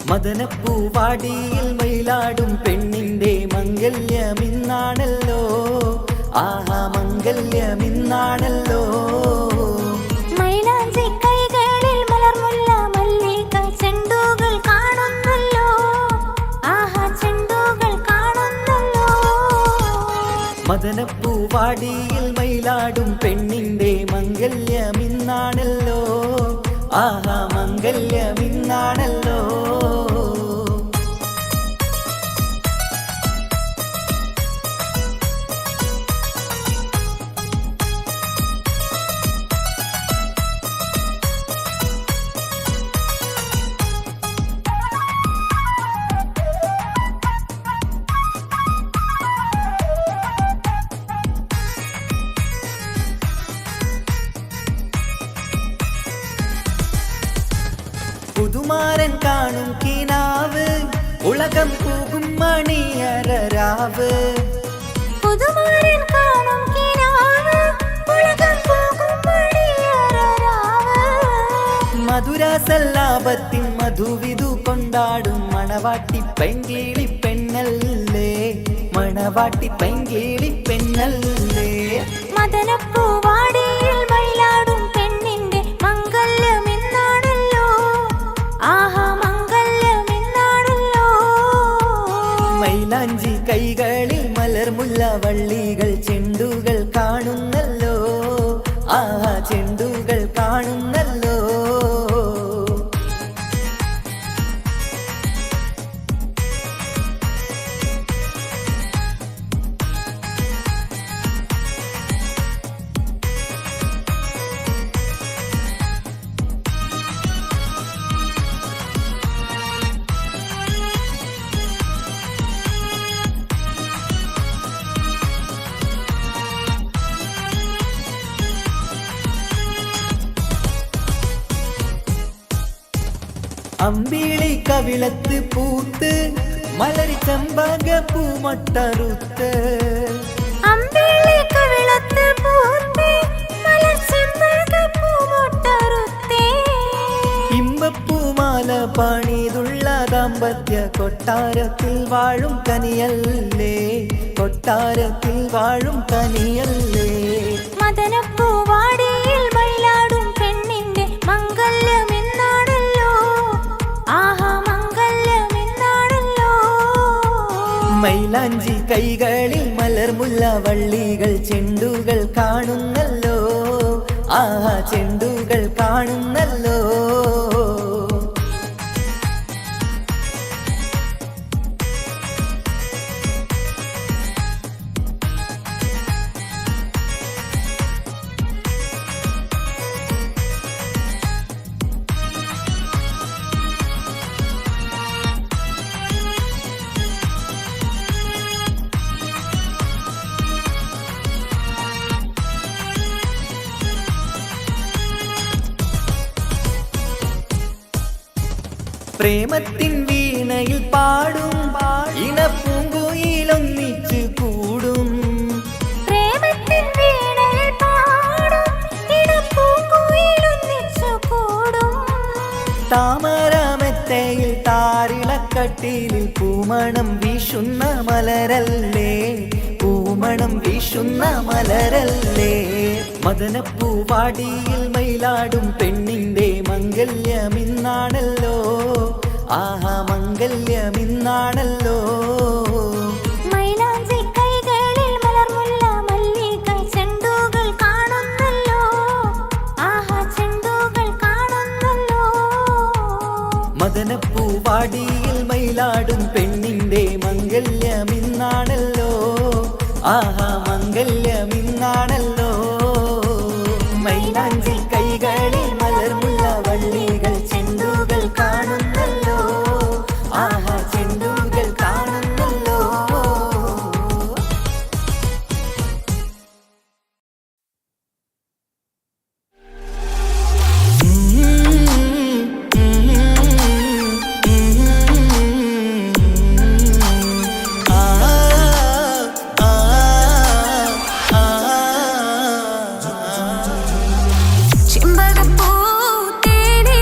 മദനപ്പൂവാടിയിൽ മയിലാടും പെണ്ണിന്റെ മംഗല്യമിന്നാണല്ലോ. ആഹാ മംഗല്യമിന്നാണല്ലോ. മൈലാഞ്ചി കൈകളിൽ മലർമുല്ല മല്ലിക ചെണ്ടുകൾ കാണുന്നല്ലോ. ആഹാ ചെണ്ടുകൾ കാണുന്നല്ലോ. മദനപ്പൂവാടിയിൽ മയിലാടും പെണ്ണിന്റെ മംഗല്യമിന്നാണല്ലോ. ആഹാ മംഗല്യമിന്നാണല്ലോ. പുതുമാരൻ കാണും കിനാവ് ഉലകം പോകും മണിയരരാവ്. പുതുമാരൻ കാണും കിനാവ് ഉലകം പോകും മണിയരരാവ്. മധുരസല്ലാപത്തിൻ മധുവിധു കൊണ്ടാടും മണവാട്ടി പൈങ്കിളി പെണ്ണല്ലേ. മണവാട്ടി പൈങ്കിളി പെണ്ണല്ലേ. മദനപ്പൂവാടിയിൽ മയിലാടും പെണ്ണിന്റെ മംഗല്യമിന്നാണല്ലോ. ആഹാ മംഗല്യമിന്നാണല്ലോ. മൈലാഞ്ചി കൈകളിൽ മലർമുല്ല വള്ളികൾ ചെണ്ടുകൾ കാണുന്നല്ലോ. ആഹാ ചെണ്ടുകൾ കാണുന്നല്ലോ. അമ്പിളി കവിളത്ത് പൂത്ത് മലരി ചമ്പക പൂമൊട്ടറുത്ത്. അമ്പിളി കവിളത്ത് പൂത്ത് മലർ ചെമ്പക പൂമൊട്ടറുത്തേ. ഇമ്പപ്പൂമാല പണിതുള്ള ദാമ്പത്യ കൊട്ടാരത്തിൽ വാഴും കനിയല്ലേ. കൊട്ടാരത്തിൽ വാഴും കനിയല്ലേ. മദനപ്പൂവാടിയിൽ മയിലാടും പെണ്ണിന്റെ മംഗല്യമിന്നാണല്ലോ. ആഹാ മംഗല്യമിന്നാണല്ലോ. മൈലാഞ്ചി കൈകളിൽ മലർമുല്ല വള്ളികൾ ചെണ്ടുകൾ കാണുന്നല്ലോ. ആഹാ ചെണ്ടുകൾ കാണുന്നല്ലോ. പ്രേമത്തിൻ വീണയിൽ പാടും ഇണപ്പൂങ്കുയിലൊന്നിച്ചു കൂടും. പ്രേമത്തിൻ വീണയിൽ പാടും ഇണപ്പൂങ്കുയിലൊന്നിച്ചു കൂടും. താമരമെത്തയിൽ താരിളക്കട്ടിലിൽ പൂമണം വീശുന്ന മലരല്ലേ. പൂമണം വീശുന്ന മലരല്ലേ. മദനപ്പൂവാടിയിൽ മയിലാടും പെണ്ണിന്റെ മംഗല്യമിന്നാണല്ലോ. ആഹാ മംഗല്യമിന്നാണല്ലോ. മൈലാഞ്ചി കൈകളിൽ മലർമുല്ല മല്ലിക ചെണ്ടുകൾ കാണുന്നല്ലോ. ആഹാ ചെണ്ടുകൾ കാണുന്നല്ലോ. മദനപ്പൂവാടിയിൽ മയിലാടും പെണ്ണിന്റെ മംഗല്യമിന്നാണല്ലോ. ആഹാ മംഗല്യമിന്നാണല്ലോ. മൈലാഞ്ചി കൈകളിൽ മലർമുല്ല വള്ളികൾ ചെണ്ടുകൾ കാണുന്നല്ലോ. ആഹാ ചെണ്ടുകൾ കാണുന്നല്ലോ. ചെമ്പകപ്പൂ തേടി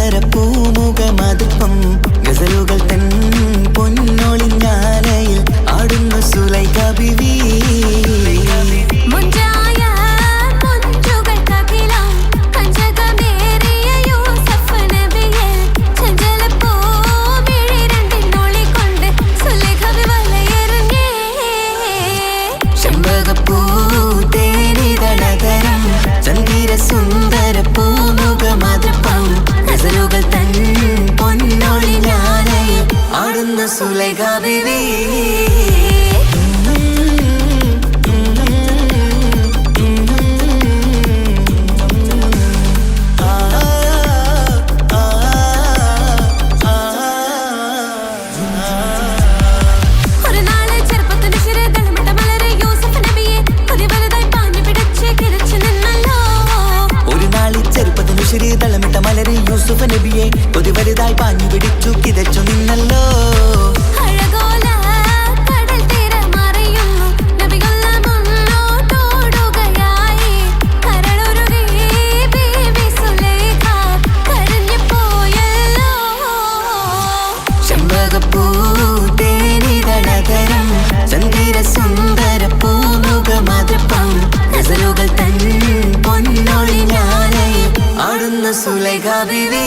സുന്ദര പൂമുഖമതുപ്പം ഗസലുകൾ തൻ പൊന്നൊളിഞ്ഞാലയിൽ ആടുന്നു സുലൈഖ ബീവി. സുന്ദര പൂമുഖമതുപ്പം ഗസലുകൾ തൻ പൊന്നൊളിഞ്ഞാലയിൽ ആടുന്നു സുലൈഖ ബീവി. തളമിട്ട മലരെ യൂസുഫ് നബിയെ കൊതി വലുതായി പാഞ്ഞു പിടിച്ചു കിതച്ചു നിന്നല്ലോ. ചെമ്പകപ്പൂ തേനിതളതരം ചന്ദിര സുന്ദര പൂമുഖമതുപ്പം ഗസലുകൾ തൻ പൊന്നൊളിഞ്ഞാലയിൽ ആടുന്നു സുലൈഖ ബീവി.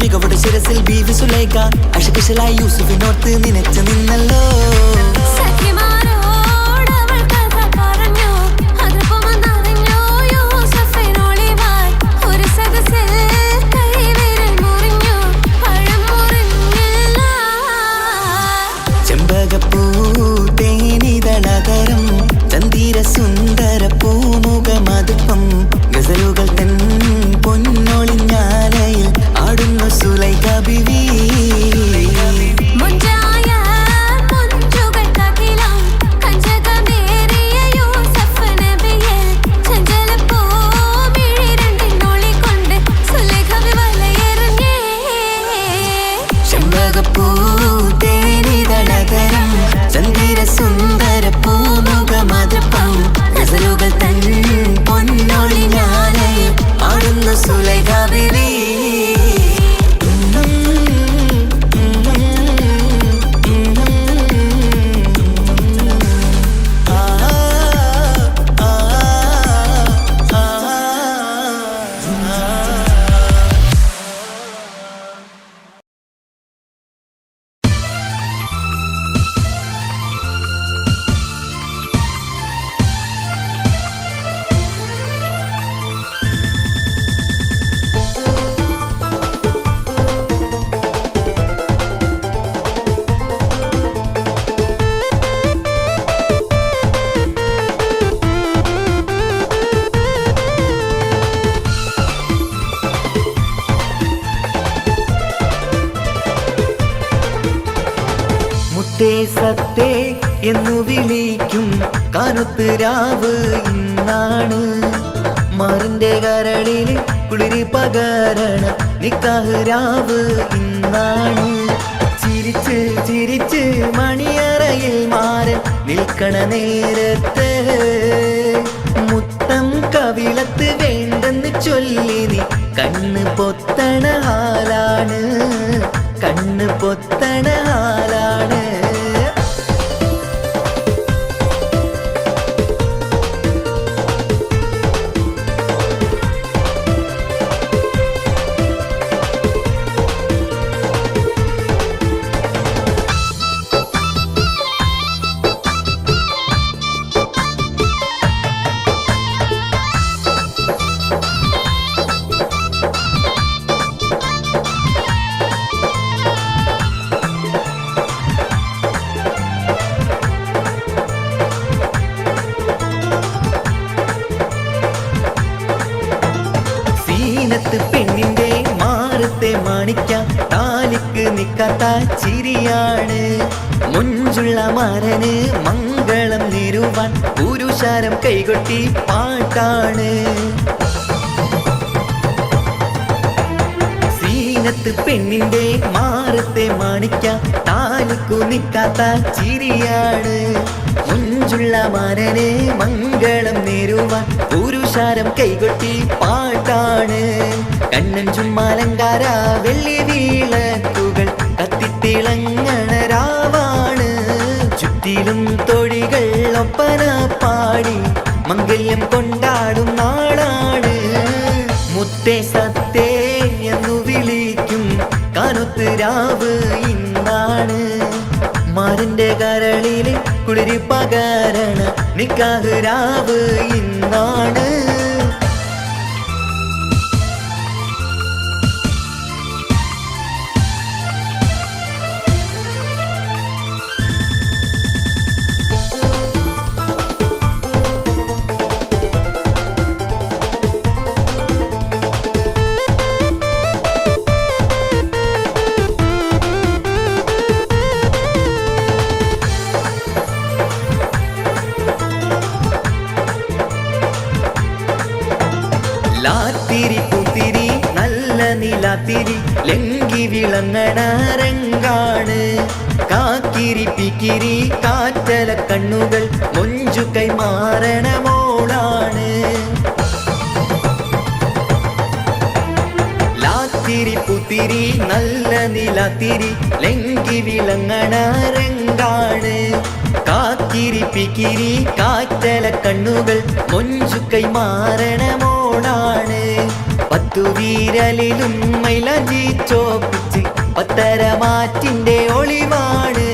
മികവുടെ ശിരസിൽ ബീവി സുലൈഖ അശകുശലായി യൂസുഫിനോർത്ത് നിനച്ചു നിന്നല്ലോ. ചെമ്പകപ്പൂ തേനിതളതരം ചന്ദിര സുന്ദര പൂമുഖമതുപ്പം ഗസലുകൾ തൻ പൊന്നൊളിഞ്ഞാലയിൽ ആടുന്നു സുലൈഖ ബീവി. ചെമ്പകപ്പൂ തേനിതളതരം ചന്ദിര സുന്ദര പൂമുഖമതുപ്പം ഗസലുകൾ തൻ പൊന്നൊളിഞ്ഞാലയിൽ ആടുന്നു സുലൈഖ ബീവി. മുത്തേ സത്തേ എന്നു വിളിക്കും കാനത്ത് രാവ് ഇന്നാണ്. മാറിന്റെ കരളിൽ കുളിരി പകരണ നിക്കാഹ് രാവ് ഇന്നാണ്. ചിരിച്ച് ചിരിച്ച് മണിയറയിൽ മാറൻ നിൽക്കണ നേരത്ത് മുത്തം കവിളത്ത് വേണ്ടെന്ന് ചൊല്ലി നീ കണ്ണ് പൊത്തണ ഹാലാണ്, കണ്ണ് പൊത്തണ ഹാലാണ്. പെണ്ണിന്റെ മാറത്തെ മാണിക്ക താലിക്ക് നിക്കാത്ത ചിരിയാണ്. മുഞ്ചുള്ള മരന് മംഗളം നേരുവാൻ പുരുഷാരം കൈകൊട്ടി പാട്ടാണ്. സീനത്ത് പെണ്ണിന്റെ മാറത്തെ മാണിക്ക താലിക്കു നിൽക്കാത്ത ചിരിയാണ്. മുഞ്ചുള്ള മാരനെ മംഗളം നേരുവാൻ പുരുഷാരം കൈകൊട്ടി പാട്ടാണ്. കണ്ണൻ ചുമ്മാലങ്കാര വെള്ളി വീളക്കുകൾ കത്തിത്തിളങ്ങണ രാവാണ്. ചുറ്റിലും തൊഴികൾ ഒപ്പന പാടി മംഗല്യം കൊണ്ടാടും നാടാണ്. മുത്തേ സത്തേ എന്നു വിളിക്കും കാനൊത്ത് രാവ് ഇന്നാണ്. മാരന്റെ കരളിലെ കുളിരി പകരണ നിക്കാഹ് രാവ് ഇന്നാണ്. ലാത്തിരി പുത്തിരി നല്ല നിലാത്തിരി ലങ്കി വിളങ്ങണ രംഗാണ്. കാക്കിരി പിക്കിരി കാറ്റല കണ്ണുകൾ മൊഞ്ചു കൈമാറണ മോളാണ്. ലാത്തിരി പുത്തിരി നല്ല നിലാത്തിരി ലങ്കി വിളങ്ങണ രംഗാണ്. കാക്കിരി പിക്കിരി കാറ്റല കണ്ണുകൾ മൊഞ്ചു കൈമാറണ മോളാണ്. പത്തു വീരലിലും മൈലാഞ്ചി ചോപ്പിച്ച് പത്തരമാറ്റിന്റെ ഒളിവാണ്.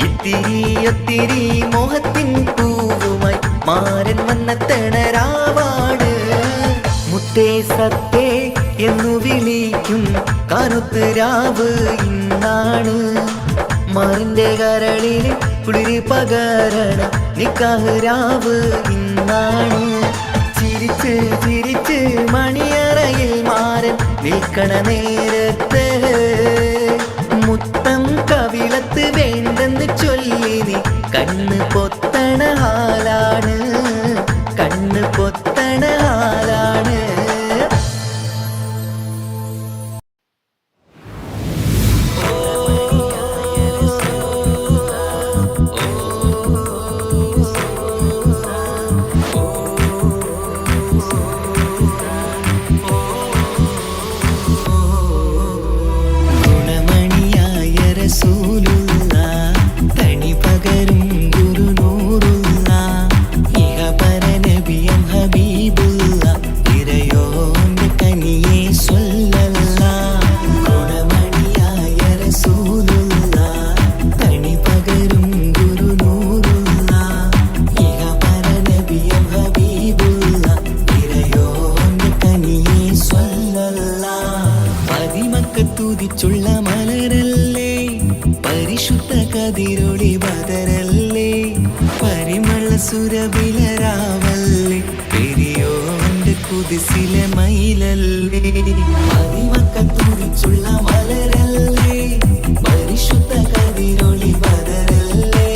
ഇത്തിരി ഒത്തിരി മോഹത്തിൻ പൂവുമായി മാരൻ വന്നെത്തണ രാവാണ്. മുത്തേ സത്തേ എന്നു വിളിക്കും കാനൊത്ത് രാവ് ഇന്നാണ്. മാറിന്റെ കരളിലെ കുളിരി പകരണ നിക്കാഹ് രാവ് ഇന്നാണ്. ചിരിച്ച് ചിരിച്ച് മണിയറയിൽ മാരൻ നിൽക്കണ നേരത്ത് മുത്തം കവിളത്ത് വേണ്ടെന്ന് ചൊല്ലി നീ കണ്ണ് പൊത്തണ ഹാലാണ്. കണ്ണ് പൊത്തണ ഹാലാണ്. തുതിച്ചുള്ള മലരല്ലേ പരിശുദ്ധ കതിരൊളി ബദരല്ലേ പരിമള സുരബിലരാവല്ലേ പെരിയോന്റെ കുതിസിലെ മയിലല്ലേ അതിമക്ക തുതിച്ചുള്ള മലരല്ലേ പരിശുദ്ധ കതിരൊളി ബദരല്ലേ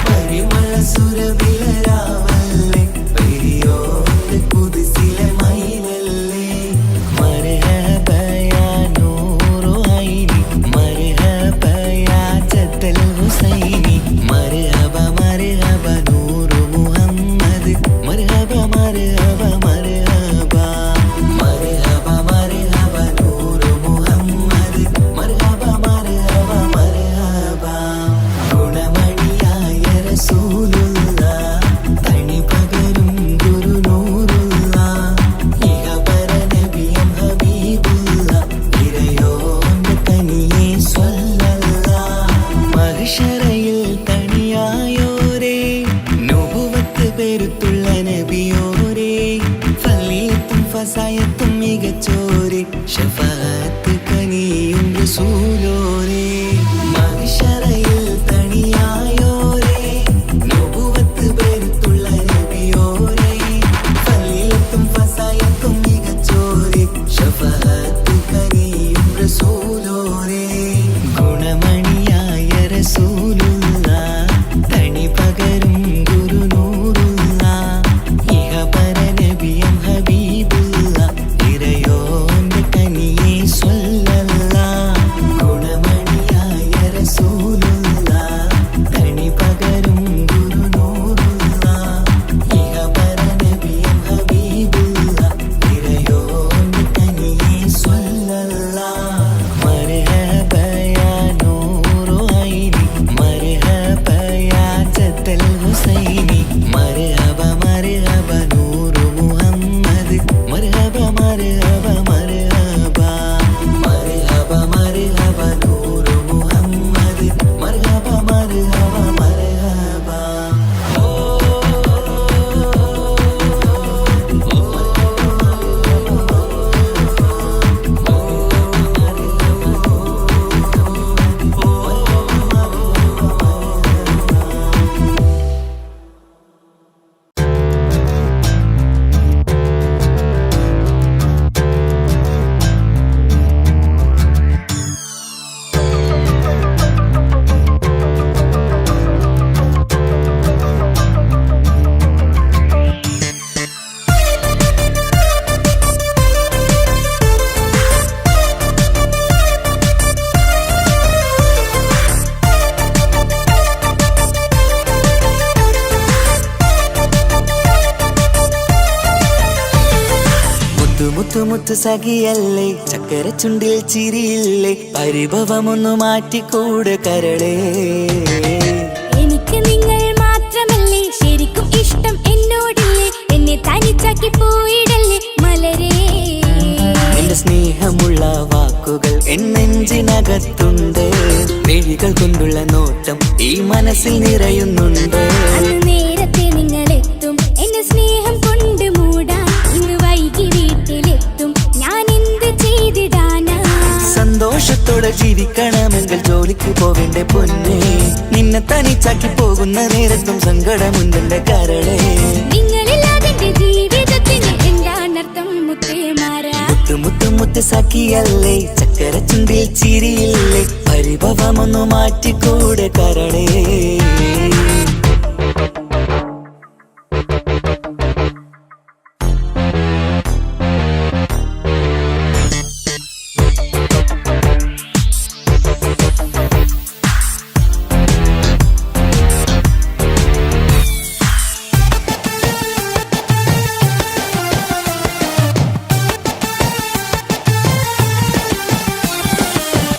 പരിമള സുരബിലരാവല്ലേ പെരിയോന്റെ കുതിസിലെ മയിലല്ലേ ഫസായത്തും മികച്ചോരെ ശഫാഅത്ത് കനിയും റസൂലോരെ മഹ്ശറയിൽ തണിയായോരെ നബുവത്ത് ബെരുത്തുള്ള നബിയോരെ ഫലീലത്തും ഫസായത്തും മികച്ചോരെ ശഫാഅത്ത് കനിയും റസൂലോരെ ഗുണമണിയായ റസൂലുള്ളാഹ് തണി പകരും ഗുരു അൽ ഹുസൈനി മർഹബ മർഹബ നൂറു മുഹമ്മദ് മർഹബ മർഹബ മർഹബ മർഹബ മർഹബ നൂറു മുഹമ്മദ് മർഹബ മർഹബ മർഹബ. മുത്തു മുത്തു സഖിയല്ലേ ചക്കര ചുണ്ടിൽ ചിരിയില്ലേ പരിഭവമൊന്നു മാറ്റിക്കൂടെ കരളേ. എനിക്ക് നിങ്ങൾ മാത്രമല്ലേ ശരിക്കും ഇഷ്ടം എന്നോടില്ലേ എന്നെ തനിച്ചാക്കി പോയിടല്ലേ മലരേ. എന്റെ സ്നേഹമുള്ള വാക്കുകൾ എന്നെഞ്ചിനകത്തുണ്ട് മിഴികൾ കൊണ്ടുള്ള നോട്ടം ഈ മനസ്സിൽ നിറയുന്നുണ്ട്. അന്ന് നേരത്തെ നിങ്ങളെത്തും എന്നെ സ്നേഹം കൊണ്ട് മൂടാൻ ഇന്ന് വൈകി വീട്ടിലെത്തും ഞാൻ എന്ത് ചെയ്തിടാനാ. സന്തോഷത്തോടെ ജീവിക്കണമെങ്കിൽ ജോലിക്ക് പോവേണ്ട പൊന്നേ നിന്നെ തനിച്ചാക്കി പോകുന്ന നേരത്തും സങ്കടമുണ്ടെന്റെ കരളേ. നിങ്ങളില്ലാതെ ജീവിതത്തിന് എന്താണർത്ഥം മുത്തേമാരാ. മുത്തു മുത്തു മുത്ത് സഖിയല്ലേ ചക്കര ചുണ്ടിൽ ചിരിയില്ലേ പരിഭവമൊന്നു മാറ്റിക്കൂടെ കരളേ.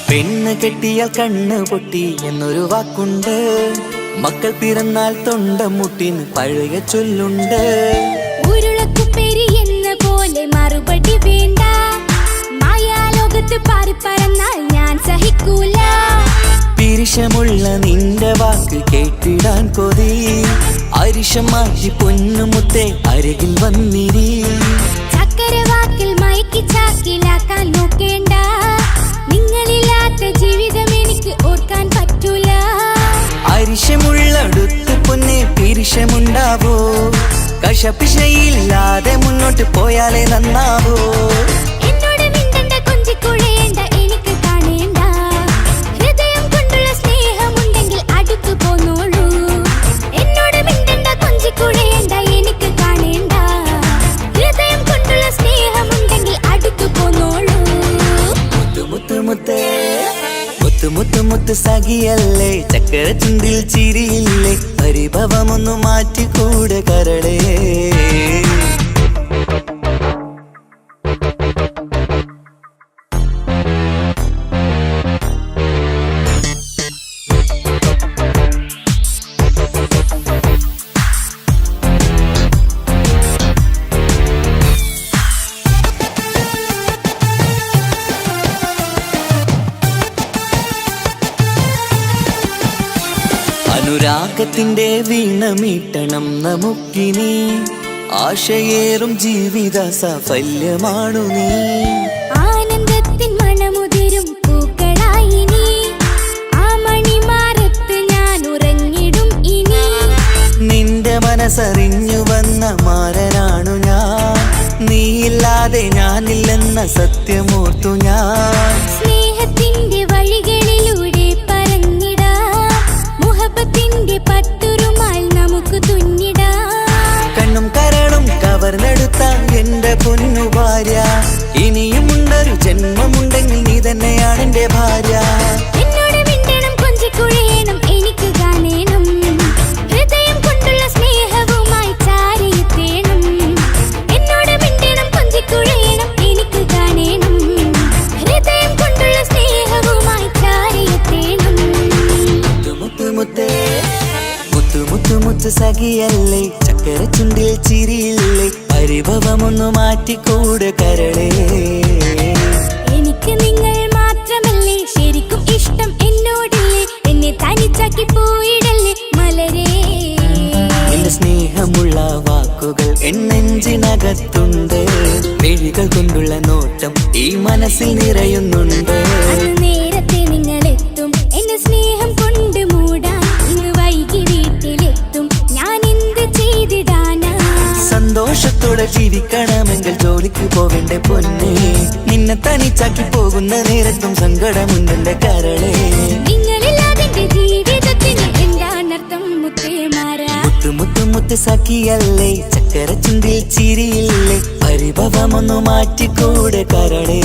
പെണ്ണ് കെട്ടിയാൽ കണ്ണ് പൊട്ടി എന്നൊരു വാക്കുണ്ട് മക്കൾ പിറന്നാൽ തൊണ്ട മുട്ടിന് പഴയ ചൊല്ലുണ്ട്. ഉരുളക്കുപ്പേരി എന്ന പോലെ മറുപടി വേണ്ട മായാലോകത്ത് പാറിപ്പറന്നാൽ ഞാൻ സഹിക്കൂല. പിരിശമുള്ള നിന്റെ വാക്ക് കേട്ടിടാൻ കൊതി അരിശം മാറ്റി പൊന്നുമുത്തേ അരികിൽ വന്നിരി. ചക്കര വാക്കിൽ മയക്കി ചാക്കിലാക്കാൻ നോക്കേണ്ട നിങ്ങളില്ലാത്ത ജീവിതം എനിക്ക് ഓർക്കാൻ പറ്റൂല. അരിശമുള്ളടുത്ത് പൊന്നെ പിരിശമുണ്ടാവോ കശപിശയില്ലാതെ മുന്നോട്ട് പോയാലേ നന്നാവോ. എന്നോട് മിണ്ടണ്ട കൊഞ്ചിക്കുഴയേണ്ട എനിക്ക് കാണേണ്ട ഹൃദയം കൊണ്ടുള്ള സ്നേഹമുണ്ടെങ്കിൽ അടുത്തു പോന്നോളൂ. എന്നോട് മിണ്ടണ്ട കൊഞ്ചിക്കുഴയേണ്ട എനിക്ക് കാണേണ്ട ഹൃദയം കൊണ്ടുള്ള സ്നേഹമുണ്ടെങ്കിൽ അടുത്തു പോന്നോളൂ. മുത്തു മുത്ത് മുത്ത് മുത്ത് മുത്ത് സഖിയല്ലേ ചക്കര ചുണ്ടിൽ ചിരിയില്ലേ പരിഭവമൊന്നു മാറ്റിക്കൂടെ കരളേ. അനുരാഗത്തിന്റെ വീണമീട്ടണം നമുക്കിനി ആശയേറും ജീവിത സാഫല്യമാണു നീ. ആനന്ദത്തിൻ മണമുതിരും പൂക്കളായി നീ ആ മണിമാറത്ത് ഞാൻ ഉറങ്ങിടും ഇനി. നിന്റെ മനസ്സറിഞ്ഞു വന്ന മാരനാണു ഞാൻ നീയില്ലാതെ ഞാനില്ലെന്ന സത്യമോർത്തു ഞാൻ. സ്നേഹത്തിന്റെ വഴികളിലൂടെ പറഞ്ഞിടാം മുഹബത്തിന്റെ പട്ടുറുമാൽ നമുക്ക് തുന്നിടാം. കണ്ണും കരളും കവർന്നെടുത്ത എന്റെ പൊന്നു ഭാര്യ ഇനിയുമുണ്ടൊരു ജന്മമുണ്ടെങ്കിൽ നീ തന്നെയാണ് എന്റെ ഭാര്യ. എന്നോട് മിണ്ടണം കൊഞ്ചിക്കുഴയണം എനിക്ക് കാണേണം ഹൃദയം കൊണ്ടുള്ള സ്നേഹവുമായി ചാരിയെത്തേണം. എന്നോട് മിണ്ടണം കൊഞ്ചിക്കുഴയണം എനിക്ക് കാണേണം ഹൃദയം കൊണ്ടുള്ള സ്നേഹവുമായി ചാരിയെത്തേണം. മുത്ത് മുത്ത് മുത്ത് മുത്ത് മുത്ത് സഖിയല്ലേ ചക്കര ചുണ്ടിൽ ചിരിയില്ലേ പരിഭവമൊന്നു മാറ്റിക്കൂട് കരളേ എനിക്ക് നിങ്ങൾ മാത്രമല്ലേ ശരിക്കും ഇഷ്ടം എന്നോടില്ലേ എന്നെ തനിച്ചാക്കി പോയിടല്ലേ മലരേ നിന്റെ സ്നേഹമുള്ള വാക്കുകൾ എന്നെഞ്ചിനകത്തുണ്ട് മിഴികൾ കൊണ്ടുള്ള നോട്ടം ഈ മനസ്സിൽ നിറയുന്നുണ്ട് നേരത്തെ നിങ്ങൾ എത്തും എന്നെ സ്നേഹം കൊണ്ട് മൂടാൻ ഇന്ന് വൈകി വീട്ടിലെത്തും ഞാൻ എന്ത് ചെയ്തിടാനാ സന്തോഷത്തോടെ ജീവിക്കണമെങ്കിൽ ജോലിക്ക് പോവേണ്ട പൊന്നേ നിന്നെ തനിച്ചാക്കി പോകുന്ന നേരത്തും സങ്കടമുണ്ടെന്റെ കരളേ നിങ്ങളില്ലാതെ ജീവിതത്തിന് എന്താണർത്ഥം മുത്തേമാരാ മുത്ത് മുത്ത് മുത്ത് സഖിയല്ലേ ചക്കര ചുണ്ടിൽ ചിരിയില്ലേ പരിഭവമൊന്നു മാറ്റിക്കൂടെ കരളേ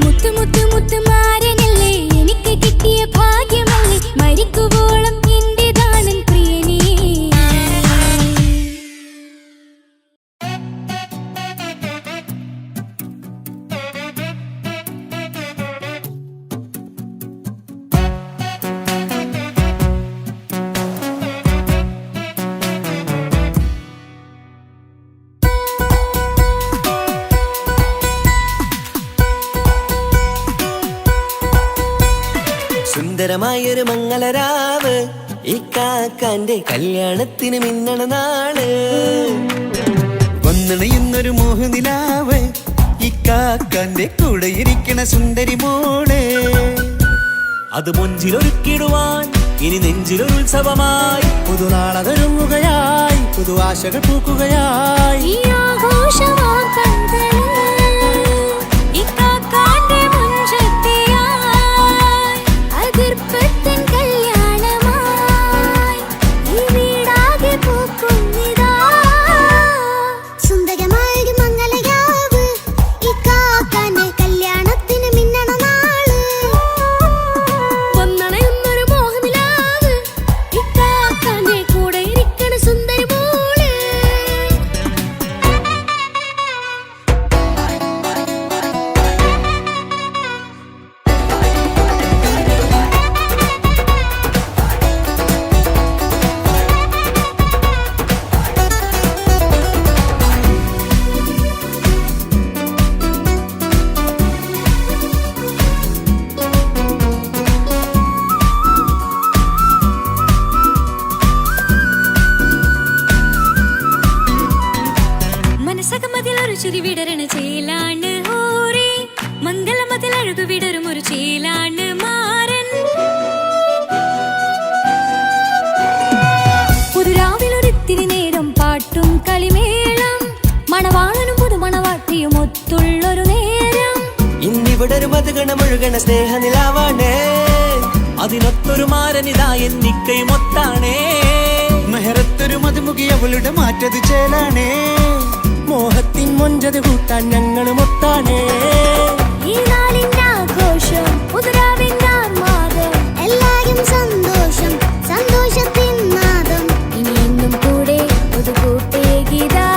മുത്ത് മുത്ത് മുത്ത് മാരനല്ലേ എനിക്ക് കിട്ടിയ ഭാഗ്യമല്ലേ മരിക്കുവോളം എന്റേതാണൻ പ്രിയനേ സുന്ദരമായൊരു മംഗളരാവ് ഈ കാക്കാന്റെ കല്യാണത്തിന് മിന്നണ നാള് വന്നണയുന്നൊരു മോഹനിലാവ് ഈ കാക്കാന്റെ കൂടെ ഇരിക്കണ സുന്ദരി മോള് അത് മൊഞ്ചിലൊരുക്കിടുവാൻ ഇനി നെഞ്ചിലൊരു ഉത്സവമായി പുതുനാളതൊരുങ്ങുകയായി പുതു ആശകൾ പൂക്കുകയായി ഈ ആഘോഷവാർത്തകൾ ഇക്കാക്കാന്റെ മുഞ്ചത്തെയായി അതിർപ്പത്തിൻ കല്യാണമായി ഈ വീടാകെ പൂക്കുന്നിതാ സുന്ദരമായൊരു മംഗളയാവ് ഇക്കാക്കാന്റെ കല്യാണത്തിന് മിന്നണ നാള് വന്നണയുന്നൊരു മോഹനിലാവ് ഇക്കാക്കാന്റെ കൂടെ ഇരിക്കണ സുന്ദരി മോള് മനസ്സകമതിലൊരു ചിരി വിടരണ ചേലാണ് ഓരേ മംഗളമതിൽ അഴകു വിടരും ഒരു ചേലാണ് മാരൻ പുതുരാവിലൊരിത്തിരി നേരം പാട്ടും കളിമേളം മണവാളനും പുതുമണവാട്ടിയും ഒത്തുള്ളൊരു നേരം ഇന്നിവിടെ ഒരു മധുഗണമൊഴുകണ സ്നേഹനിലാവാണേ അതിനൊത്തൊരു മാരനിതാ എന്നിക്കൈമൊത്താണേ മെഹറത്തൊരു മധുമുഖി അവളുടെ മാറ്റത് ചേലാണേ മോഹത്തിൻ മൊഞ്ചത് കൂട്ടാൻ ഞങ്ങളും ഒത്താണേ ഈ നാളിന്റെ ആഘോഷം പുതുരാവിന്റെ ആർമാദം എല്ലാരും സന്തോഷം സന്തോഷത്തിൻ നാദം ഇനി എന്നും കൂടെ പുതുകൂട്ടേകിതാ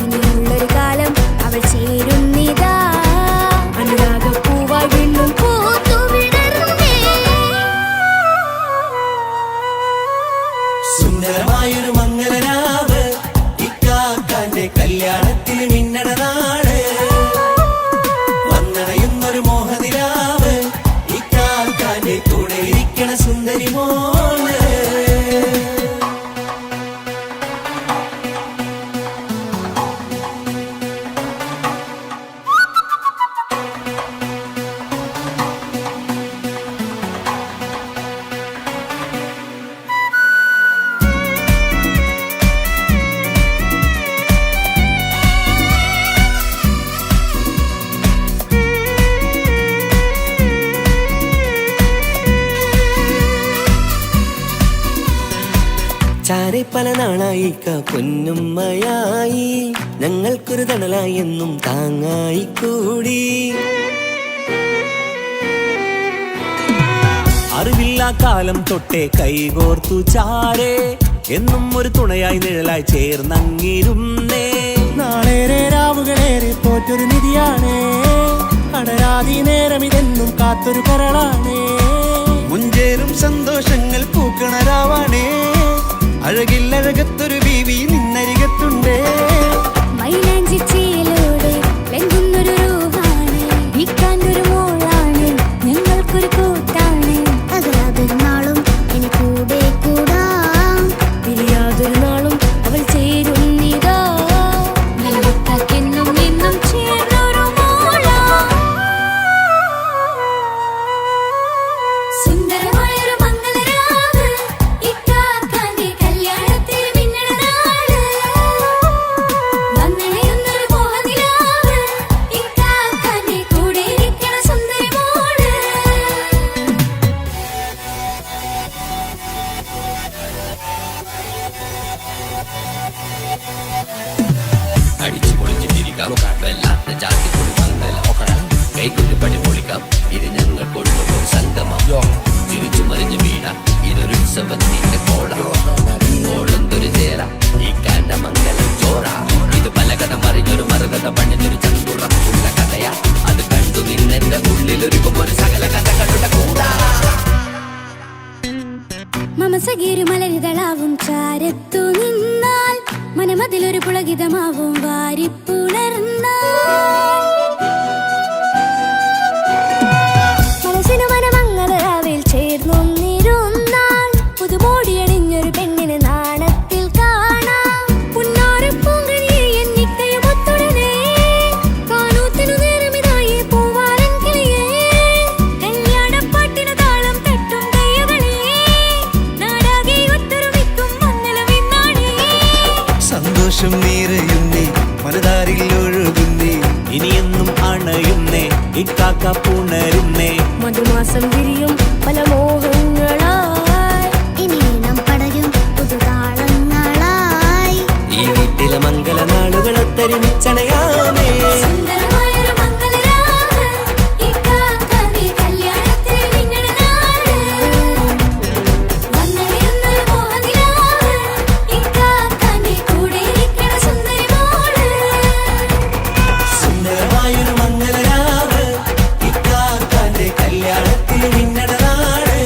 ഇനിയുള്ളൊരു കാലം അവൾ ചേരുന്നിതാ അനുരാഗപ്പൂവായി വീണ്ടും പൂത്തുവിടരുന്നേ സുന്ദരമായൊരു മംഗളരാവ് ഇക്കാക്കാന്റെ കല്യാണത്തിന് മിന്നണ നാള് വന്നണയുന്നൊരു മോഹനിലാവ് ഇക്കാക്കാന്റെ കൂടെ ഇരിക്കണ സുന്ദരി മോള് ചാരെ പല നാളായി പൊന്നുമ്മയായി ഞങ്ങൾക്കൊരു തണലായി എന്നും താങ്ങായി കൂടി അറിവില്ലാ കാലം തൊട്ടേ കൈകോർത്തു ചാരേ എന്നും ഒരു തുണയായി നിഴലായി ചേർന്നങ്ങിരുന്നേ നാളേറെ രാവുകളേറെ പോറ്റൊരു നിധിയാണേ അടരാതി നേരം ഇതെന്നും കാത്തൊരു കരളാണേ മുഞ്ചേറും സന്തോഷങ്ങൾ പൂക്കണരാവാണേ അഴകത്തൊരു ബീവി നിന്നരികത്തുണ്ടേ. മൈലാഞ്ചി ചേലോടെ ലംഘുന്നൊരു രൂപാണ്, ഇക്കാണ്ടൊരു മോളാണ്, ഞങ്ങൾക്കൊരു കൂട്ടാണ്. അകലാതൊരു നാളും ഇനി കൂടെ കൂടാം, പിരിയാതൊരു നാളും അവൾ ചേരുന്നിതാ. നൽകത്താക്കെന്നും എന്നും ചേർന്നൊരു മോളാ. സുന്ദരമായൊരു മംഗളരാവ്, ഇക്കാക്കാന്റെ കല്യാണത്തിൽ മിന്നണ നാള്. വന്നണയുന്നൊരു മോഹനിലാവ്, ഇക്കാക്കാന്റെ കൂടെ ഇരിക്കണ സുന്ദരി മോള്. അടിച്ചു പൊളിച്ച് തിരിക്കാം, വല്ലാത്ത ജാതി കൈകൊണ്ട് പടി പൊളിക്കാം. ഇത് ഞങ്ങൾ കൊണ്ടുപോകും സംഗമം, ചിരിച്ചു മറിഞ്ഞു വീണാം. ഇതൊരു ഉത്സവത്തിന്റെ കോളം, ഓളന്തൊരു ചേര ഈ കാണ്ട മംഗലം ചോറ. ഇത് പലകഥ മറിഞ്ഞൊരു മറുകഥ പണിഞ്ഞൊരു ചന്തുറപ്പുള്ള കഥയാ. അത് കണ്ടു നിന്നെന്റെ ഉള്ളിലൊരുക്കുമ്പോൾ സകല കഥകളുടെ കൂടാ. മമസഗീരു മലരിതളാവും ചാരത്തു നിന്നാൽ, മനമതിലൊരു പുളകിതമാവും വാരിപ്പുണർന്നാൽ. മനസ്സിനു മനമങ്ങതരാവിൽ ചേർന്നൊന്നിരുന്നാൽ, പുതുമോടിയണിഞ്ഞൊരു പെണ്ണിന് നാണത്തിൽ കാണാം. പുന്നാരപ്പൂങ്കനിയെ എന്നിക്കയുമൊത്തുടനെ, കാനൂത്തിനു നേരമിതായി പൂവാലൻ കിളിയേ. കല്യാണപ്പാട്ടിന് താളം തട്ടും കയ്യുകളേ, നാടാകെ ഒത്തൊരുമിക്കും മംഗളമിന്നാണേ. സന്തോഷം നിറയുന്നേ, മനതാരിൽ ഒഴുകുന്നേ, ഇനിയെന്നും അണയുന്നേ, ഇക്കാക്ക പുണരുന്നേ. മധുമാസം വിരിയും പല മോഹങ്ങളായി, ഇനി നാം പടരും പുതുതാളങ്ങളായി. ഈ വീട്ടിലെ മംഗള നാളുകളൊത്തൊരുമിച്ചണയാമേ. സുന്ദരമായൊരു മംഗളരാവ്, ഇക്കാക്കാന്റെ കല്യാണത്തിൽ മിന്നണ നാള്. വന്നണയുന്നൊരു മോഹനിലാവ്, ഇക്കാക്കാന്റെ കൂടെ ഇരിക്കണ സുന്ദരി മോള്. സുന്ദരമായൊരു മംഗളരാവ്, ഇക്കാക്കാന്റെ കല്യാണത്തിൽ മിന്നണ നാള്.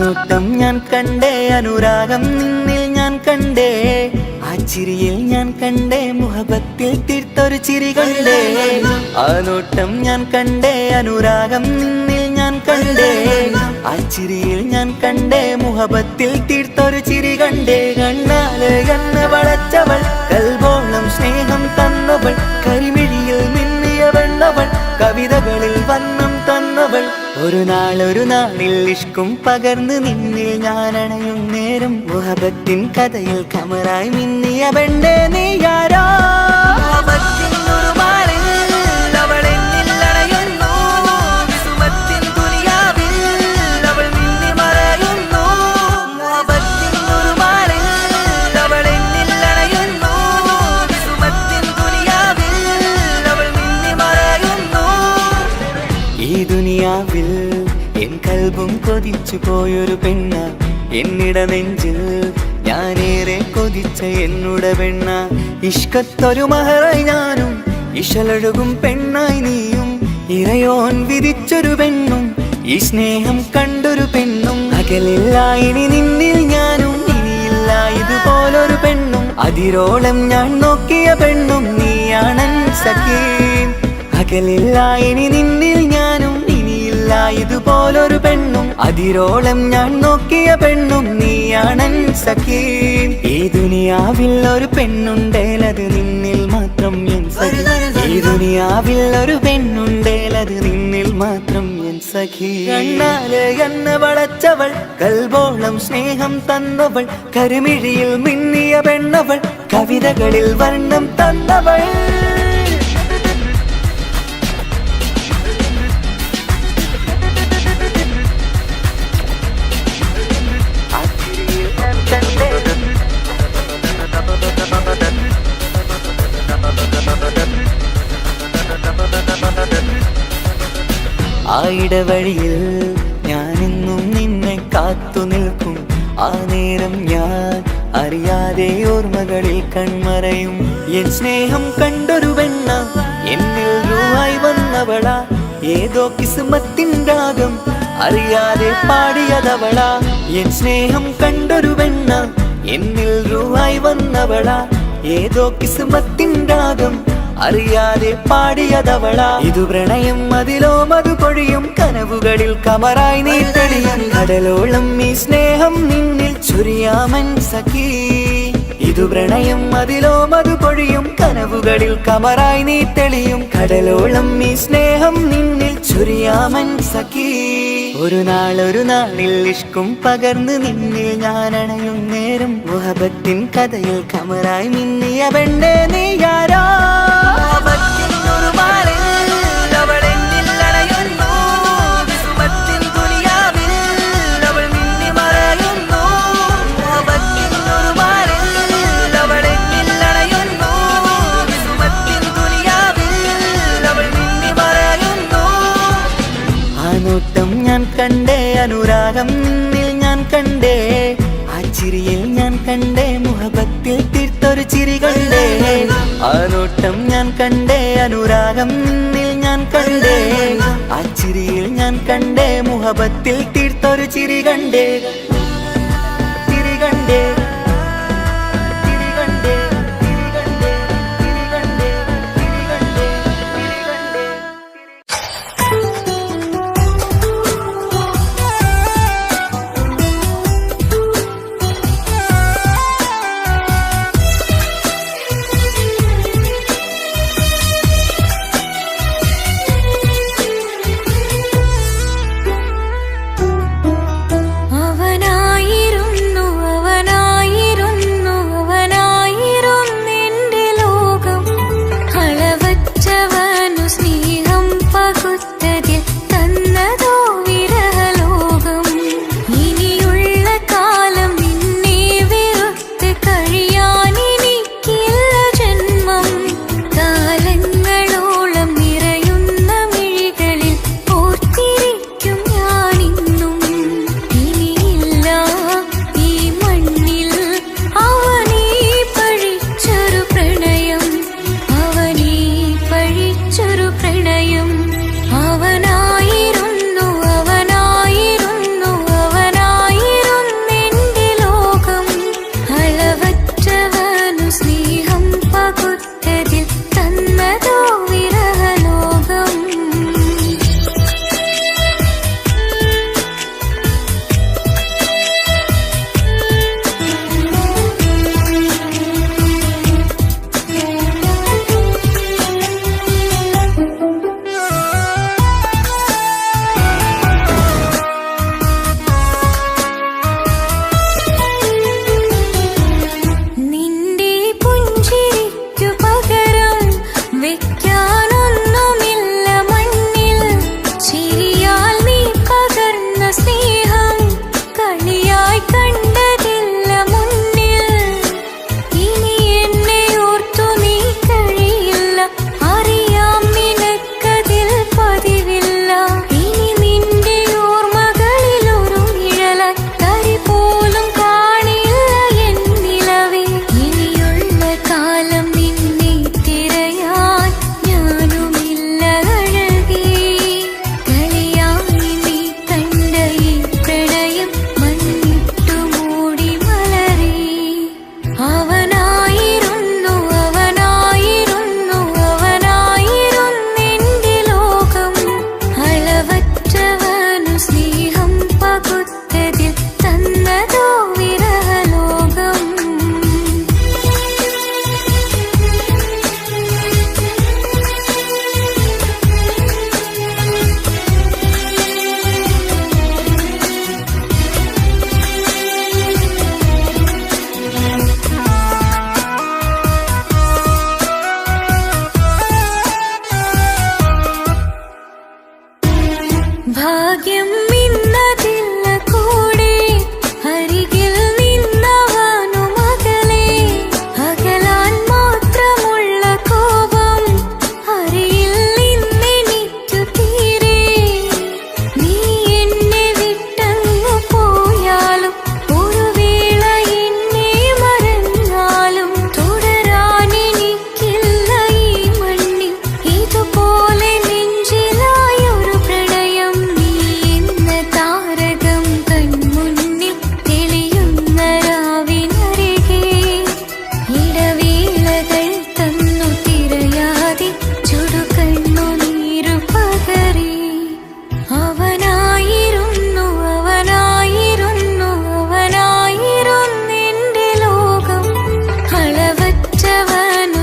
നോട്ടം ഞാൻ കണ്ടേ അനുരാഗം നിന്നിൽ ഞാൻ കണ്ടേ ആ ചിരിയിൽ ഞാൻ കണ്ടേ മുഹബത്തിൽ തീർത്തൊരു ചിരി കണ്ടേ ആ നോട്ടം ഞാൻ കണ്ടേ അനുരാഗം നിന്നിൽ ഞാൻ കണ്ടേ ആ ചിരിയിൽ ഞാൻ കണ്ടേ മുഹബത്തിൽ തീർത്തൊരു ചിരി കണ്ടേ കണ്ണാല് കണ്ണ് വളച്ചവൾ കൽബോളം സ്നേഹം തന്നവൾ കരിമിഴിയിൽ മിന്നിയ വെണ്ണവൾ കവിതകളിൽ വന്നം തന്നവൾ ഒരു നാളിൽ ഇഷ്കും പകർന്ന് നിന്നിൽ ഞാൻ അണയും നേരം മുഹബത്തിൻ കഥയിൽ കമറായി മിന്നിയ പെണ്ണേ നീയാരോ എൻ കൽബും കൊതിച്ചു പോയൊരു പെണ്ണ എന്നിട നെഞ്ചിൽ ഞാനേറെ കൊതിച്ച എന്നുട പെണ്ണ ഇഷ്കത്തൊരു മഹറായി ഞാനും ഇശലൊഴുകും പെണ്ണായി നീയും ഇറയോൻ വിധിച്ചൊരു പെണ്ണും ഈ സ്നേഹം കണ്ടൊരു പെണ്ണും അകലില്ല ഇനി നിന്നിൽ ഞാനും ഇനിയില്ല ഇതുപോലൊരു പെണ്ണും അതിരോളം ഞാൻ നോക്കിയ പെണ്ണും നീയാണൻ സഖീ അകലില്ല ഇനി നിന്നിൽ ഞാനും ഇതുപോലൊരു പെണ്ണും അതിരോളം ഞാൻ നോക്കിയ പെണ്ണും നീയാണൻ സഖീ ഈ ദുനിയാവിൽ ഒരു പെണ്ണുണ്ടേലത് നിന്നിൽ മാത്രം എൻ സഖി ഈ ദുനിയാവിൽ ഒരു പെണ്ണുണ്ടേലത് നിന്നിൽ മാത്രം എൻ സഖി കണ്ണാല് കണ്ണ് വളച്ചവൾ കൽബോളം സ്നേഹം തന്നവൾ കരിമിഴിയിൽ മിന്നിയ പെണ്ണവൾ കവിതകളിൽ വർണ്ണം തന്നവൾ ആ ഇടവഴിയിൽ ഞാനെന്നും നിന്നെ കാത്തു നിൽക്കും ആ നേരം ഞാൻ അറിയാതെ ഓർമ്മകളിൽ കൺമറയും എൻ സ്നേഹം കണ്ടൊരു പെണ്ണ എന്നിൽ രൂപായി വന്നവളാ ഏതോ കിസ്മത്തിൻ രാഗം അറിയാതെ പാടിയതവളാ എൻ സ്നേഹം കണ്ടൊരു പെണ്ണ എന്നിൽ രൂപായി വന്നവളാ ഏതോ കിസ്മത്തിൻ രാഗം അറിയാതെ പാടിയതവളാ ഇതു പ്രണയം അതിലോ മധു പൊഴിയും കനവുകളിൽ കമറായി നീ തെളിയും കടലോളം ഈ സ്നേഹം നിന്നിൽ ചൊരിയാമൻ സഖീ ഇതു പ്രണയം അതിലോ മധു പൊഴിയും കനവുകളിൽ കമറായി നീ തെളിയും കടലോളം ഈ സ്നേഹം നിന്നിൽ ചൊരിയാമൻ സഖീ ഒരു നാളിൽ ഇഷ്കും പകർന്ന് നിന്നിൽ ഞാൻ അണയും നേരം മുഹബത്തിൻ കഥയിൽ കമറായി മിന്നിയ പെണ്ണേ നീയാരോ ഞാൻ കണ്ടേ അനുരാഗം നിന്നിൽ ഞാൻ കണ്ടേ ആ ചിരിയിൽ ഞാൻ കണ്ടേ മുഹബത്തിൽ തീർത്തൊരു ചിരി കണ്ടേ ആ നോട്ടം ഞാൻ കണ്ടേ അനുരാഗം നിന്നിൽ ഞാൻ കണ്ടേ ആ ചിരിയിൽ ഞാൻ കണ്ടേ മുഹബത്തിൽ തീർത്തൊരു ചിരി കണ്ടേ ചിരി കണ്ടേ അവനായിരുന്നു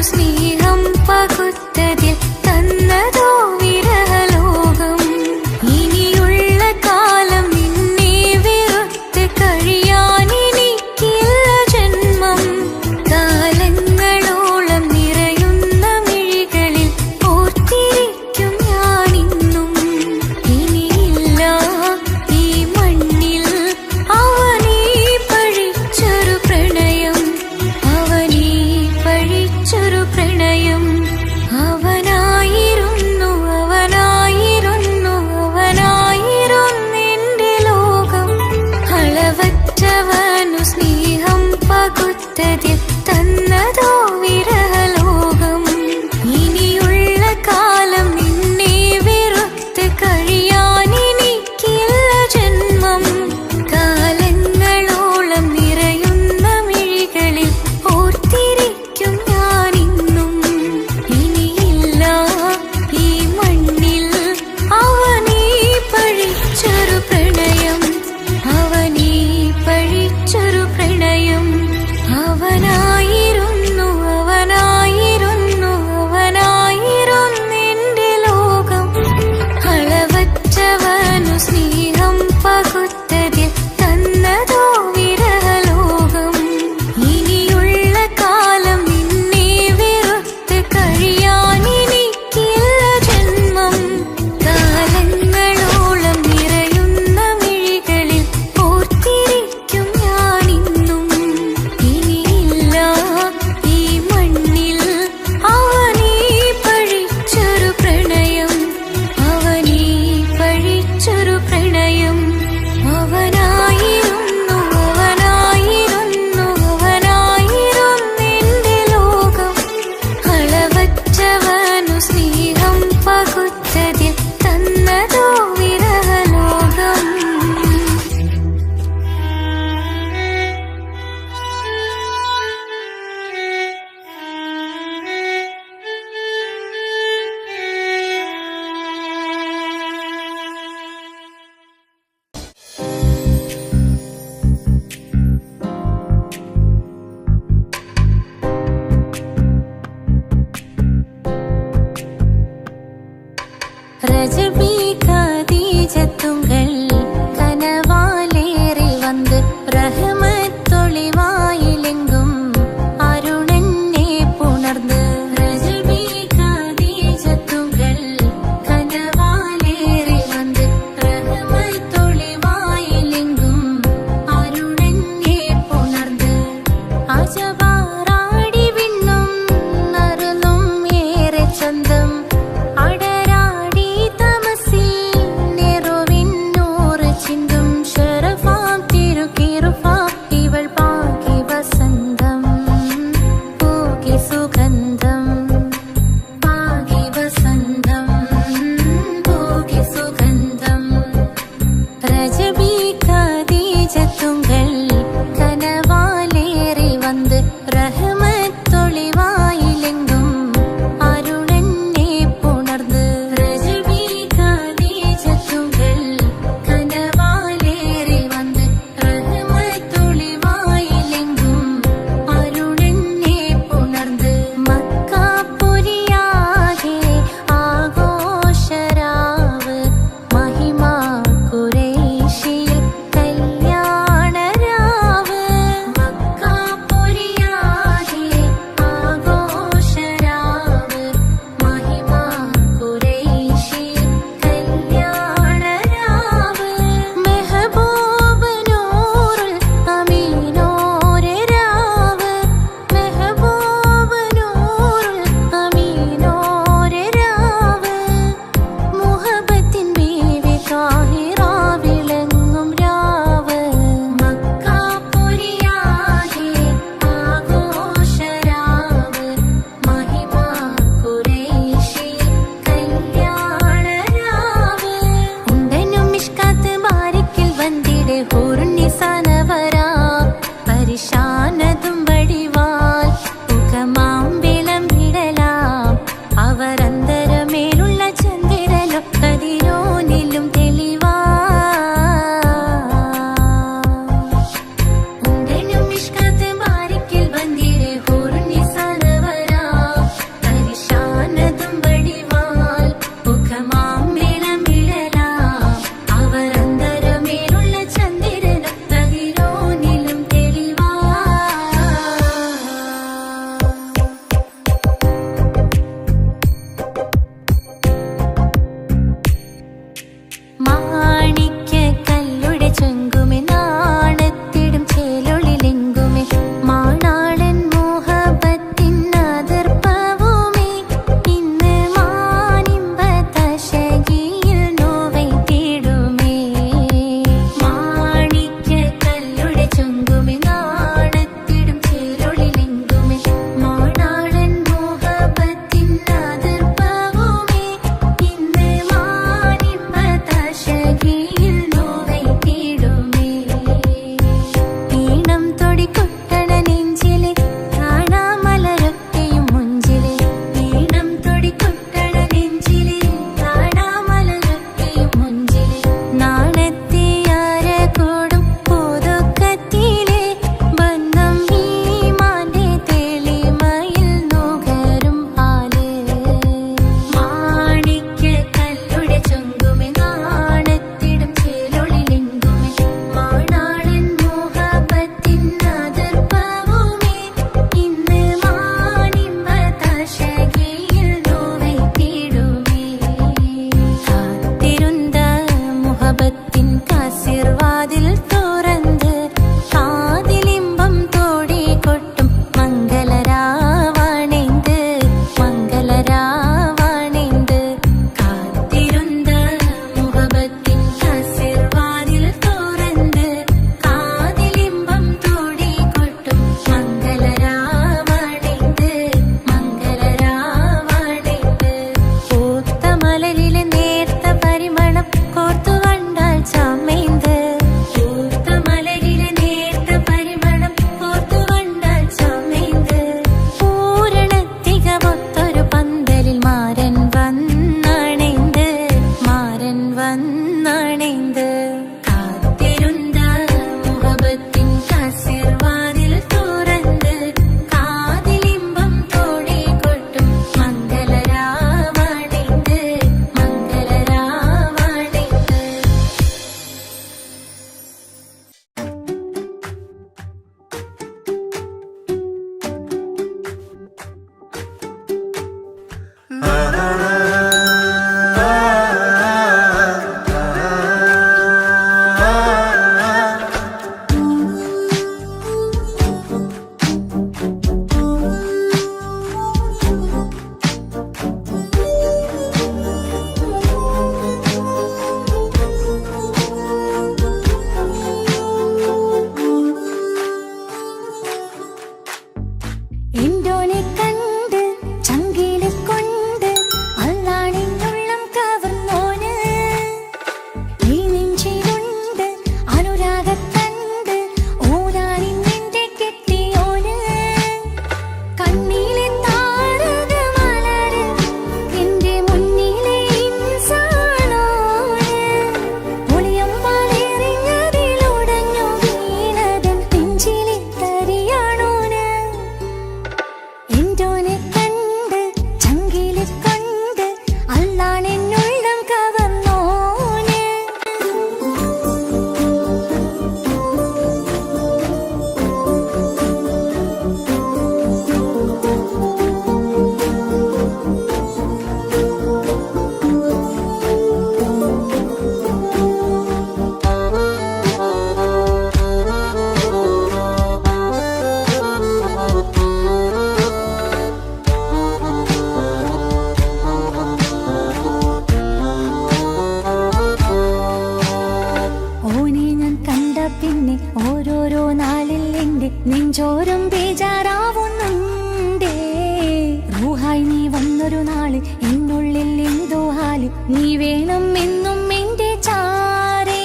സ്നേഹം പകുത്തതിൽ തന്നതോ വിരഹലോകം ഇനിയുള്ള കാലം നിന്നെ വെറുത്ത് കഴിയാനെനിക്കില്ല ജന്മം കാലങ്ങളോളം നിറയുന്ന മിഴികളിൽ ഓർത്തിരിക്കും ഞാനിന്നും ഇനിയില്ല ഈ മണ്ണിൽ അവനീ പഴിച്ചൊരു പ്രണയം അവനീ പഴിച്ചൊരു പ്രണയം അവനായിരുന്നു അവനായിരുന്നു അവനായിരുന്നെന്റെ ലോകം അളവറ്റവനു സ്നേഹം പകുത്തതിൽ തന്നതോ വിരഹലോകം ഇനിയുള്ള കാലം നിന്നെ വെറുത്ത് കഴിയാനെനിക്കില്ല ജന്മം കാലങ്ങളോളം നിറയുന്ന മിഴികളിൽ ഓർത്തിരിക്കും ഞാനിന്നും ഇനിയില്ല ഈ മണ്ണിൽ അവനീ പഴിച്ചൊരു പ്രണയം അവനീ പഴിച്ചൊരു പ്രണയം അവനായിരുന്നു അവനായിരുന്നു അവനായിരുന്നെന്റെ ലോകം അളവറ്റവനു സ്നേഹം പകുത്തതിൽ തന്നതോ വിരഹലോകം ഇനിയുള്ള കാലം നിന്നെ വെറുത്ത് കഴിയാനെനിക്കില്ല ജന്മം കാലങ്ങളോളം നിറയുന്ന മിഴികളിൽ ഓർത്തിരിക്കും ഞാനിന്നും ഇനിയില്ല ഈ മണ്ണിൽ അവനീ പഴിച്ചൊരു പ്രണയം അവനീ പഴിച്ചൊരു പ്രണയം അവനായിരുന്നു അവനായിരുന്നു അവനായിരുന്നെന്റെ ലോകം അളവറ്റവനു സ്നേഹം പകുത്തതിൽ തന്നതോ വിരഹലോകം ரஜபி கதீஜத்துங்கள் கனவாலேறி வந்து ரஹமத்தொளிவாயிலெங்கும் அருணன்னே புணர்ந்து ரஜபி கதீஜத்துங்கள் கனவாலேறி வந்து ரஹமத்தொளிவாயிலெங்கும் அருணன்னே புணர்ந்து അജവാറാടി വിണ്ണും നറുന്നും ഏറെ ചന്തം അടരാടി തമസിൽ ഒരു നാള് എന്നുള്ളിൽ എന്തോ ഹാല് നീ വേണം എന്നും എന്റെ ചാരേ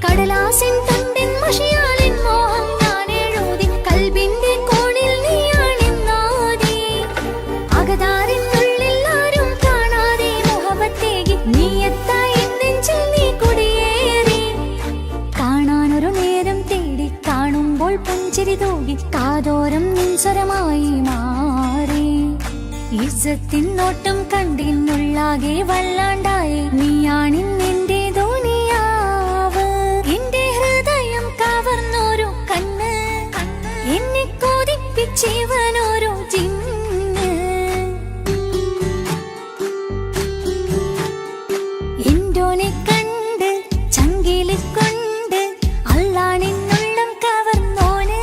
കടലാസിൻ തുണ്ടിൻ മഷിയാലിൻ മോഹം ഞാൻ എഴുതി കൽബിന്റെ കോണിൽ നീയാണെന്നാതി അകതാരിനുള്ളിൽ ആരും കാണാതെ മുഹബത്തേകി നീ എത്തായി നെഞ്ചിൽ നീ കുടിയേറി കാണാനൊരു നേരം തേടി കാണുമ്പോൾ പുഞ്ചിരി തൂകി കാതോരം നിൻസ്വരമായി മാറി ഇസ്സത്തിൻ നോട്ടം കണ്ടിന്നുള്ളാകെ വല്ലാണ്ടായി നീയാണിന്നെന്റെ ദുനിയാവ് എന്റെ ഹൃദയം കവർന്നോരു കണ്ണ് എന്നെ കൊതിപ്പിച്ചിവനോരു ജിന്ന് എന്തോനെ കണ്ട് ചങ്കില് കൊണ്ട് അല്ലാണിന്നുള്ളം കവർന്നോന്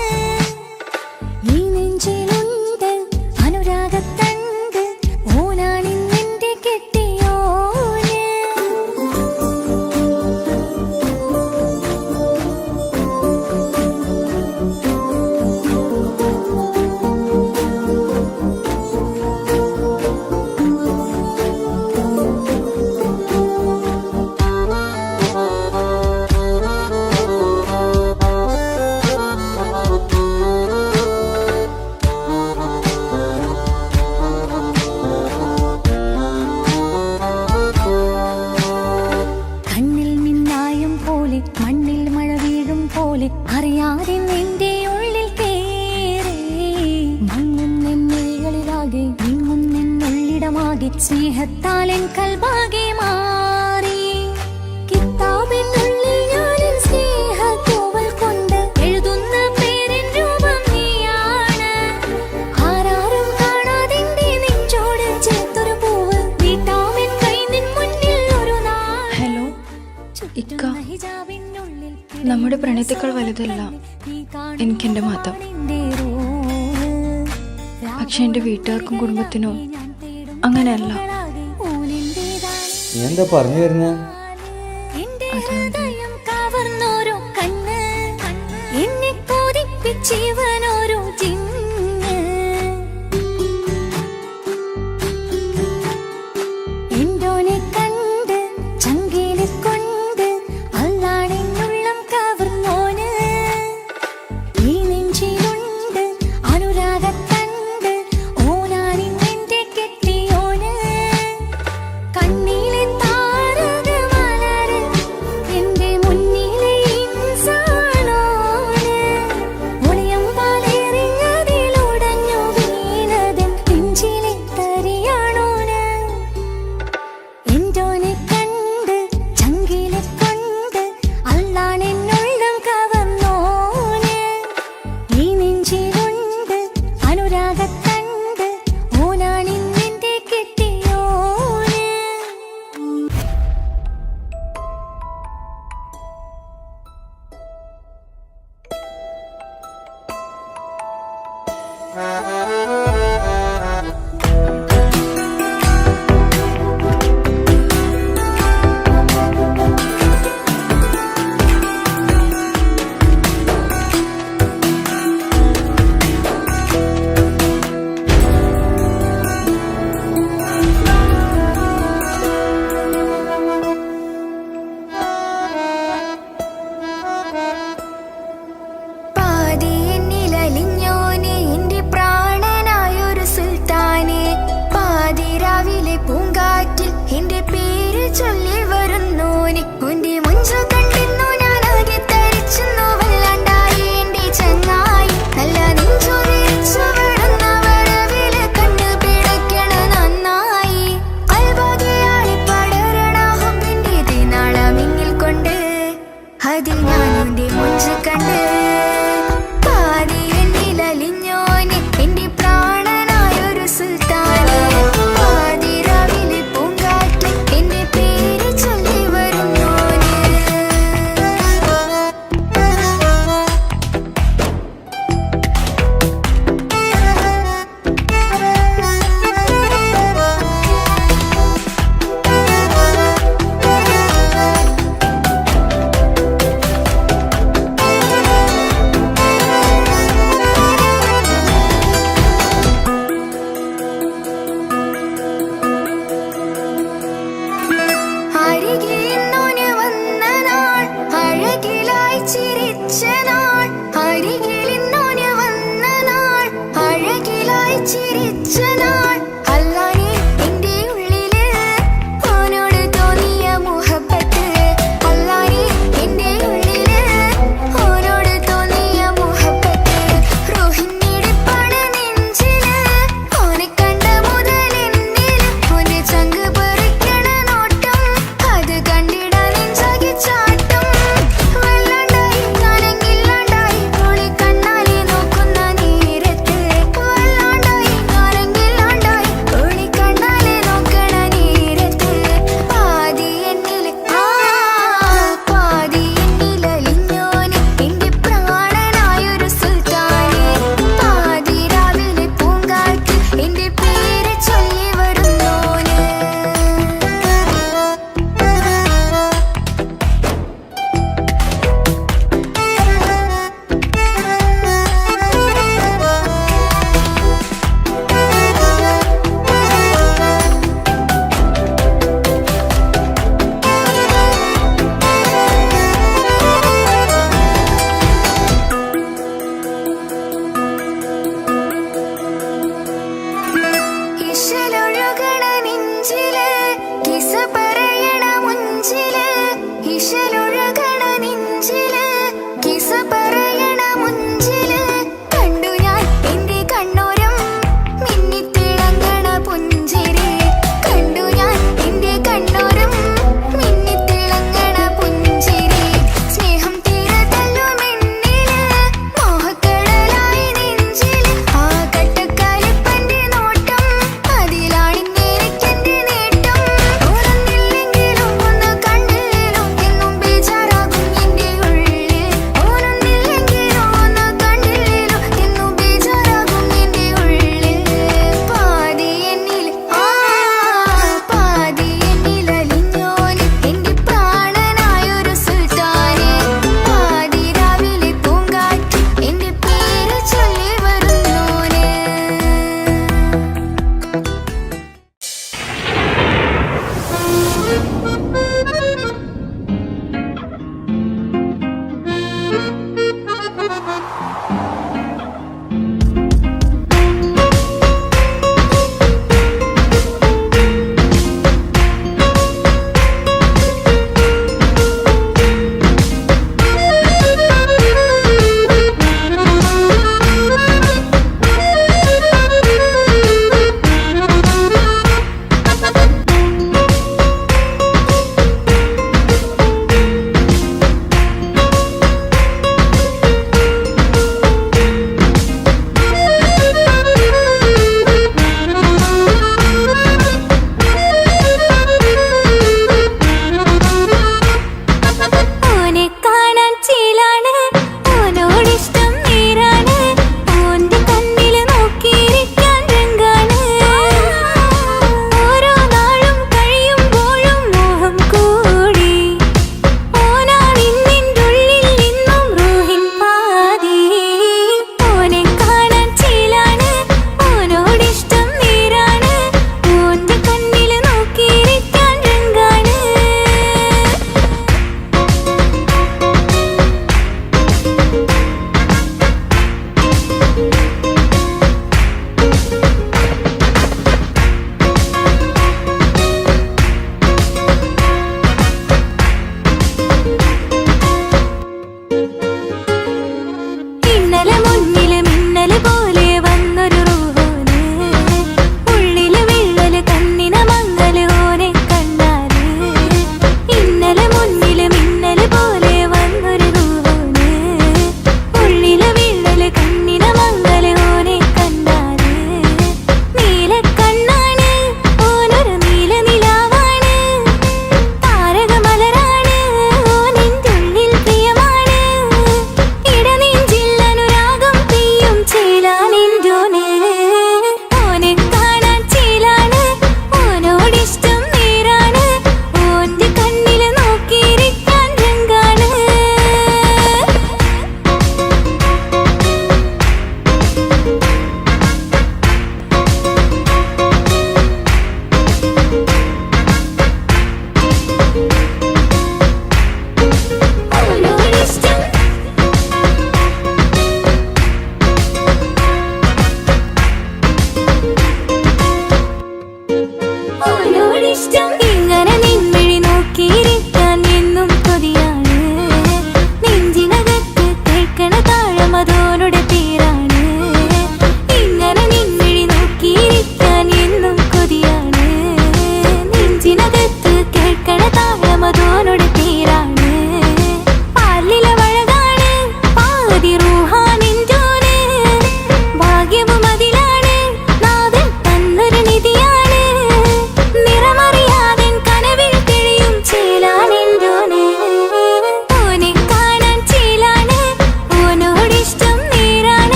ഈ നെഞ്ചിലുണ്ട് അനുരാഗത്തണ്ട് ഓനാണിന്നെന്റെ കെട്ടിയോന് കണ്ണിൽ മിന്നായം പോലെ മണ്ണിൽ മഴ വീഴും പോലെ അറിയാതെ നിന്റെ ഉള്ളിൽ കേറി മങ്ങുന്നെന്നുള്ളിലാകെ നീങ്ങുന്നെന്നുള്ളിടമാകെ സ്നേഹത്താലൻ കൽബാകെ മാറി കിതാബിനുള്ളിൽ ഞാനിൻ സ്നേഹത്തൂവൽ കൊണ്ട് എഴുതുന്ന പേരിൻ രൂപം നീയാണ് ആരാരും കാണാതെന്റെ നെഞ്ചോട് ചേർത്തൊരു പൂവ് വീട്ടാമെൻ കൈ നിൻ മുന്നിൽ ഒരു നാൾ ഹലോ ഇക്ക, നമ്മുടെ പ്രണയത്തേക്കാൾ വലുതല്ല എനിക്കെന്റെ മതം. പക്ഷെ എന്റെ വീട്ടുകാർക്കും കുടുംബത്തിനോ അങ്ങനെയല്ല. നീ എന്താ പറഞ്ഞു വരുന്നേ? കവർന്നോരോ കണ്ണ് എന്നെ കൊതിപ്പിച്ചിവനോരോ ജിന്ന് എന്തോനെ കണ്ട് ചങ്കില് കൊണ്ട് അല്ലാണെന്നുള്ളം കവർന്നോന് ഈ നെഞ്ചിലുണ്ട് അനുരാഗത്തണ്ട് ഓനാണിന്നെന്റെ കെട്ടിയോന് കണ്ണിലെ താരകമലര് എന്റെ മുന്നിലെ ഇൻസാണോന് ഒളിയം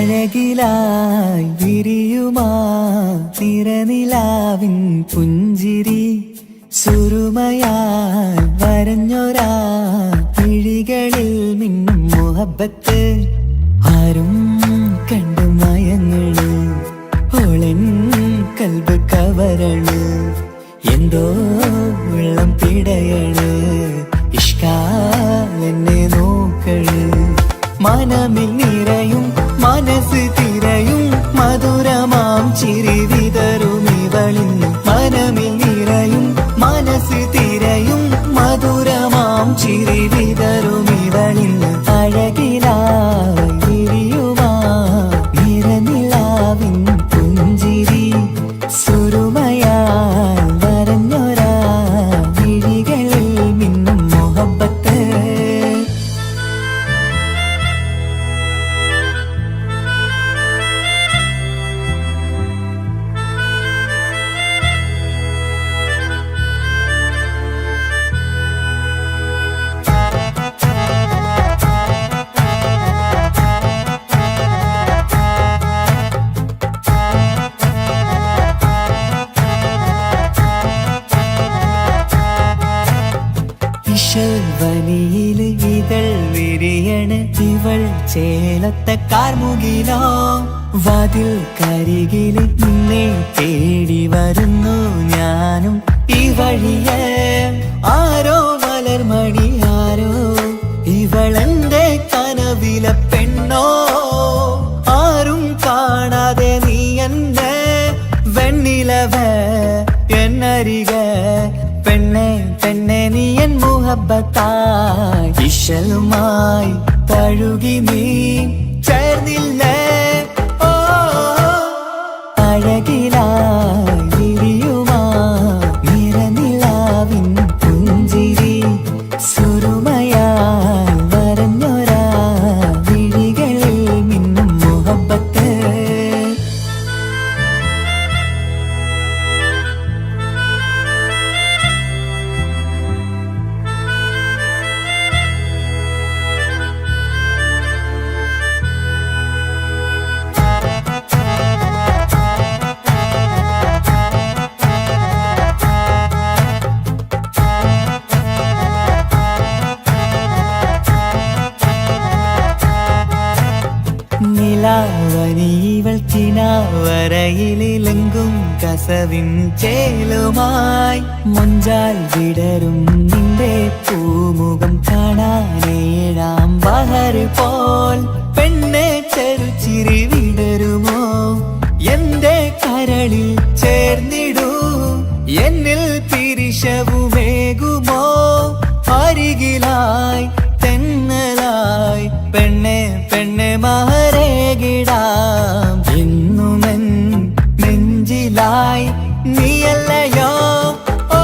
അഴകിലായി വിരിയുമാ തിരനിലാവിൻ പുഞ്ചിരി സുരുമയാൽ വരഞ്ഞൊരാ കിഴികളിൽ മിന്നും മുഹബത്ത് ആരും കണ്ടു മയങ്ങള് ഓളൻ കൽബ് കവരണ് എന്തോ വെള്ളം പിടയണ് ഇഷ്കാലെന്നെ നോക്കള് മനമിൽ നിറയും മനസ്സ് തിരയും മധുരമാം ചിരി വിതറും ഇവളിന്ന് മനമിൽ നിറയും മനസ്സ് തിരയും മധുരമാം ചിരി വിതറും ഇവളിന്ന് അഴകിലായി വിരിയുമാ നിറനിലാവിൻ പുഞ്ചിരി സുരുമയാൽ വരഞ്ഞൊരാ വിഴികളിൽ മിന്നും മുഹബത്ത് വനിയില് ഇതൾ വിരിയണ് ഇവൾ ചേലത്തെ കാർമുകിലോ വാതിൽ കരികില് നിന്നെ തേടി വരുന്നു ഞാനും ഈ വഴിയെ ആരോ മലർമണി ആരോ ഇവളെന്റെ കനവിലെ പെണ്ണോ ആരും കാണാതെ നീ എന്നെ വെണ്ണിലവ എന്നരിക പെണ്ണെ പെണ്ണെ നീ എൻ മുഹബത്തായി ഇശലുമായി തഴുകി നീ ചേർന്നില്ലേ ഓ അഴകിലായി വിരിയുമാ നിറനിലാവിൻ പുഞ്ചിരി സുരുമയാൽ വരഞ്ഞൊരാ വിഴികളിൽ മിന്നും മുഹബത്ത് നിലാവനിവൾ കിനാവരയിലെങ്കും കസവിൻ ചേലുമായി മുഞ്ചാൽ വിടരും നിന്റെ പൂമുഖം കാണാനേഴാം ബഹർ പോൽ പെണ്ണെ ചെറുചിരി വിടരുമോ എന്റെ കരളിൽ ചേർന്നിടൂ എന്നിൽ പിരിശവുമേകുമോ അരികിലായി തെന്നലായി പെണ്ണെ പെണ്ണെ മഹരേകിടാം എന്നുമെൻ നെഞ്ചിലായി നീയല്ലയോ ഓ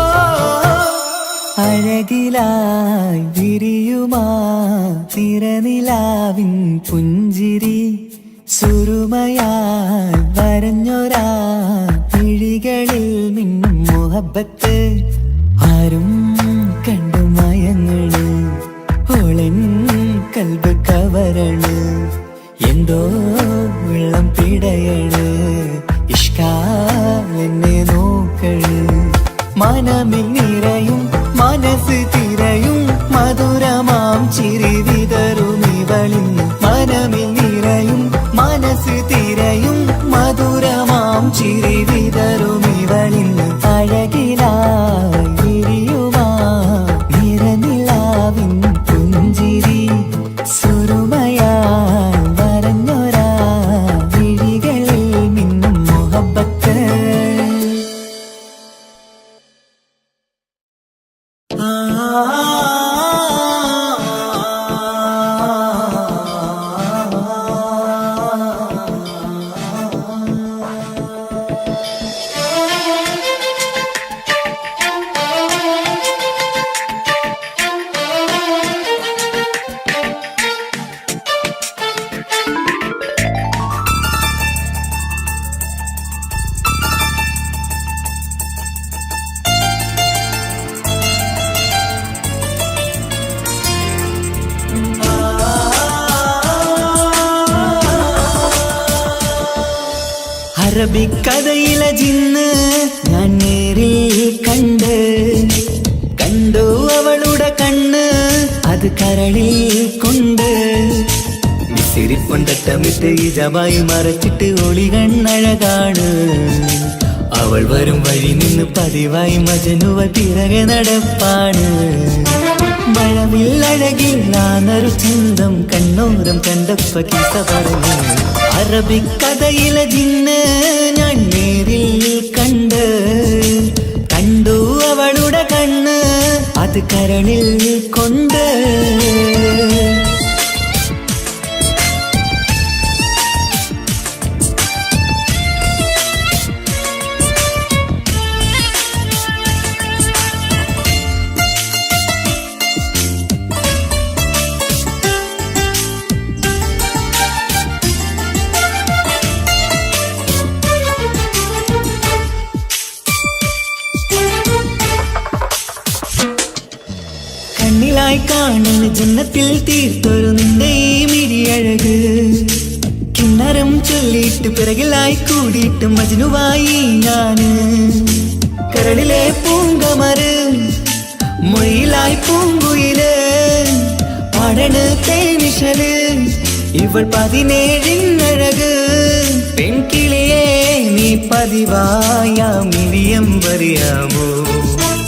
അഴകിലായി വിരിയുമാ തിരനിലാവിൻ പുഞ്ചിരി സുരുമയാൽ വരഞ്ഞൊരാ കിഴികളിൽ മിന്നും മുഹബത്ത് ആരും കണ്ടു മയങ്ങള് ഓളൻ കൽബ് കവരണ് എന്തോ വെള്ളം പിടയണ് ഇഷ്കാലെന്നെ നോക്കള് മനമിൽ നിറയും മനസ്സ് തിരയും മധുരമാം ചിരി വിതറും ഇവളിന്ന് മനമിൽ നിറയും മനസ്സ് തിരയും മധുരമാം ചിരി വിതറും ഇവളിന്ന് അഴകിലായി വിരിയുമാ നിറനിലാവിൻ പുഞ്ചിരി സുരുമയാൽ വരഞ്ഞൊരാ വിഴികളിൽ മിന്നും മുഹബത്ത് അറബിക്കഥയിലെ ജിന്ന് ഞാൻ നേരിൽ കണ്ടു അവളുടെ കണ്ണ് അത് കരളിൽ കൊണ്ട് മിസിരിപ്പൊണ്ടട്ടമിട്ട് ഈ ജവായി മറച്ചിട്ട് ഒളി കണ്ണഴകാണ് അവൾ വരും വഴി നിന്ന് പതിവായി മജനുവ പിറകെ നടപ്പാണ് മഴവില്ലഴകില്ലാന്നൊരു ചന്തം കണ്ണോരം കണ്ടപ്പ കീസ പറഞ്ഞു അറബിക്കഥയിലെ ജിന്ന് ഞാൻ നേരിൽ കണ്ടു അവളുടെ കണ്ണ് അത് കരളിൽ കൊണ്ട് കണ്ണിലായി കാണുന്ന ജന്നത്തിൽ തീർത്തൊരു നിന്റെ ഈ മിഴിയഴക് കിന്നരം ചൊല്ലിയിട്ട് പിറകിലായി കൂടിയിട്ട് മജ്നുവായി ഞാന് കരളിലെ പൂങ്കമര് മൊയിലായി പൂങ്കുയില് പാടണ് തേനിശല് ഇവൾ 17 പെൺകിളിയെ നീ പതിവായാമിരിയം പറയാമോ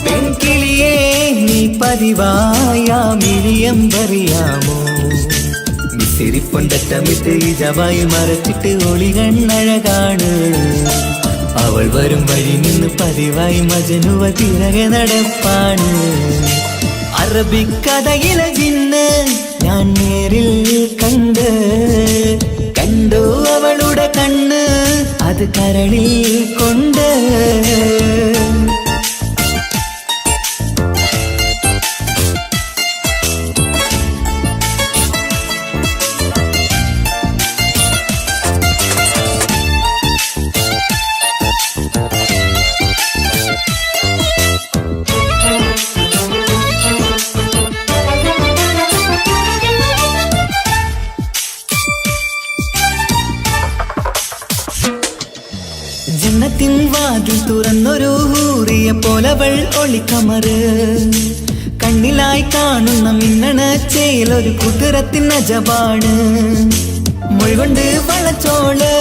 പെൺകിളിയെ നീ പതിവായാമിരിയം പറയാമോ മിസിരിപ്പൊണ്ടട്ടമിട്ട് ഈ ജവായി മറച്ചിട്ട് ഒളി കണ്ണഴകാണ് അവൾ വരും വഴി നിന്ന് പതിവായി മജനുവ പിറകെ നടപ്പാണ് അറബിക്കഥയിലെ ജിന്ന് ഞാൻ നേരിൽ കണ്ടു അവളുടെ കണ്ണ് അത് കരളിൽ കൊണ്ട് ജന്നത്തിൻ വാതിൽ തുറന്നൊരു ഹൂറിയ പോലവൾ ഒളിക്കമറ് കണ്ണിലായി കാണുന്ന മിന്നണ ചേലൊരു കുതിരത്തിൻ അജപാണ് മൊഴികൊണ്ട് വളച്ചോള്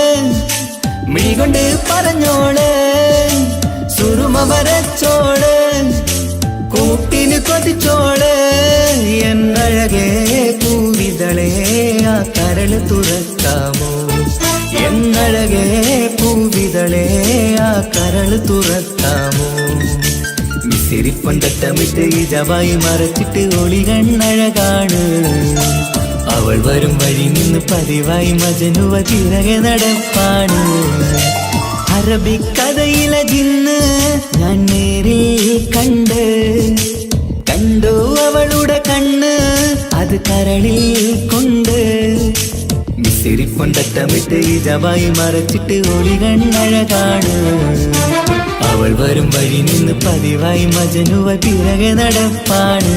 മിഴികൊണ്ട് പറഞ്ഞോള് സുറുമ വരച്ചോള് കൂട്ടിന് കൊതിച്ചോള് എന്നഴകേ പൂവിതളേ ആ കരള് തുറക്കാമോ എന്നഴകേ പൂവിതളേ ആ കരള് തുറക്കാമോ മിസിരിപ്പൊണ്ടട്ടമിട്ട് ഈ ജവായി മറച്ചിട്ട് ഒളി കണ്ണഴകാണ് അവൾ വരും വഴി നിന്ന് പതിവായി മജനുവ പിറകെ നടപ്പാണ് അറബിക്കഥയിലെ ജിന്ന് ഞാൻ നേരിൽ കണ്ടു അവളുടെ കണ്ണ് അത് കരളിൽ കൊണ്ട് മിസിരിപ്പൊണ്ടട്ടമിട്ട് ഈ ജവായി മറച്ചിട്ട് ഒളി കണ്ണഴകാണ് അവൾ വരും വഴി നിന്ന് പതിവായി മജനുവ പിറകെ നടപ്പാണ്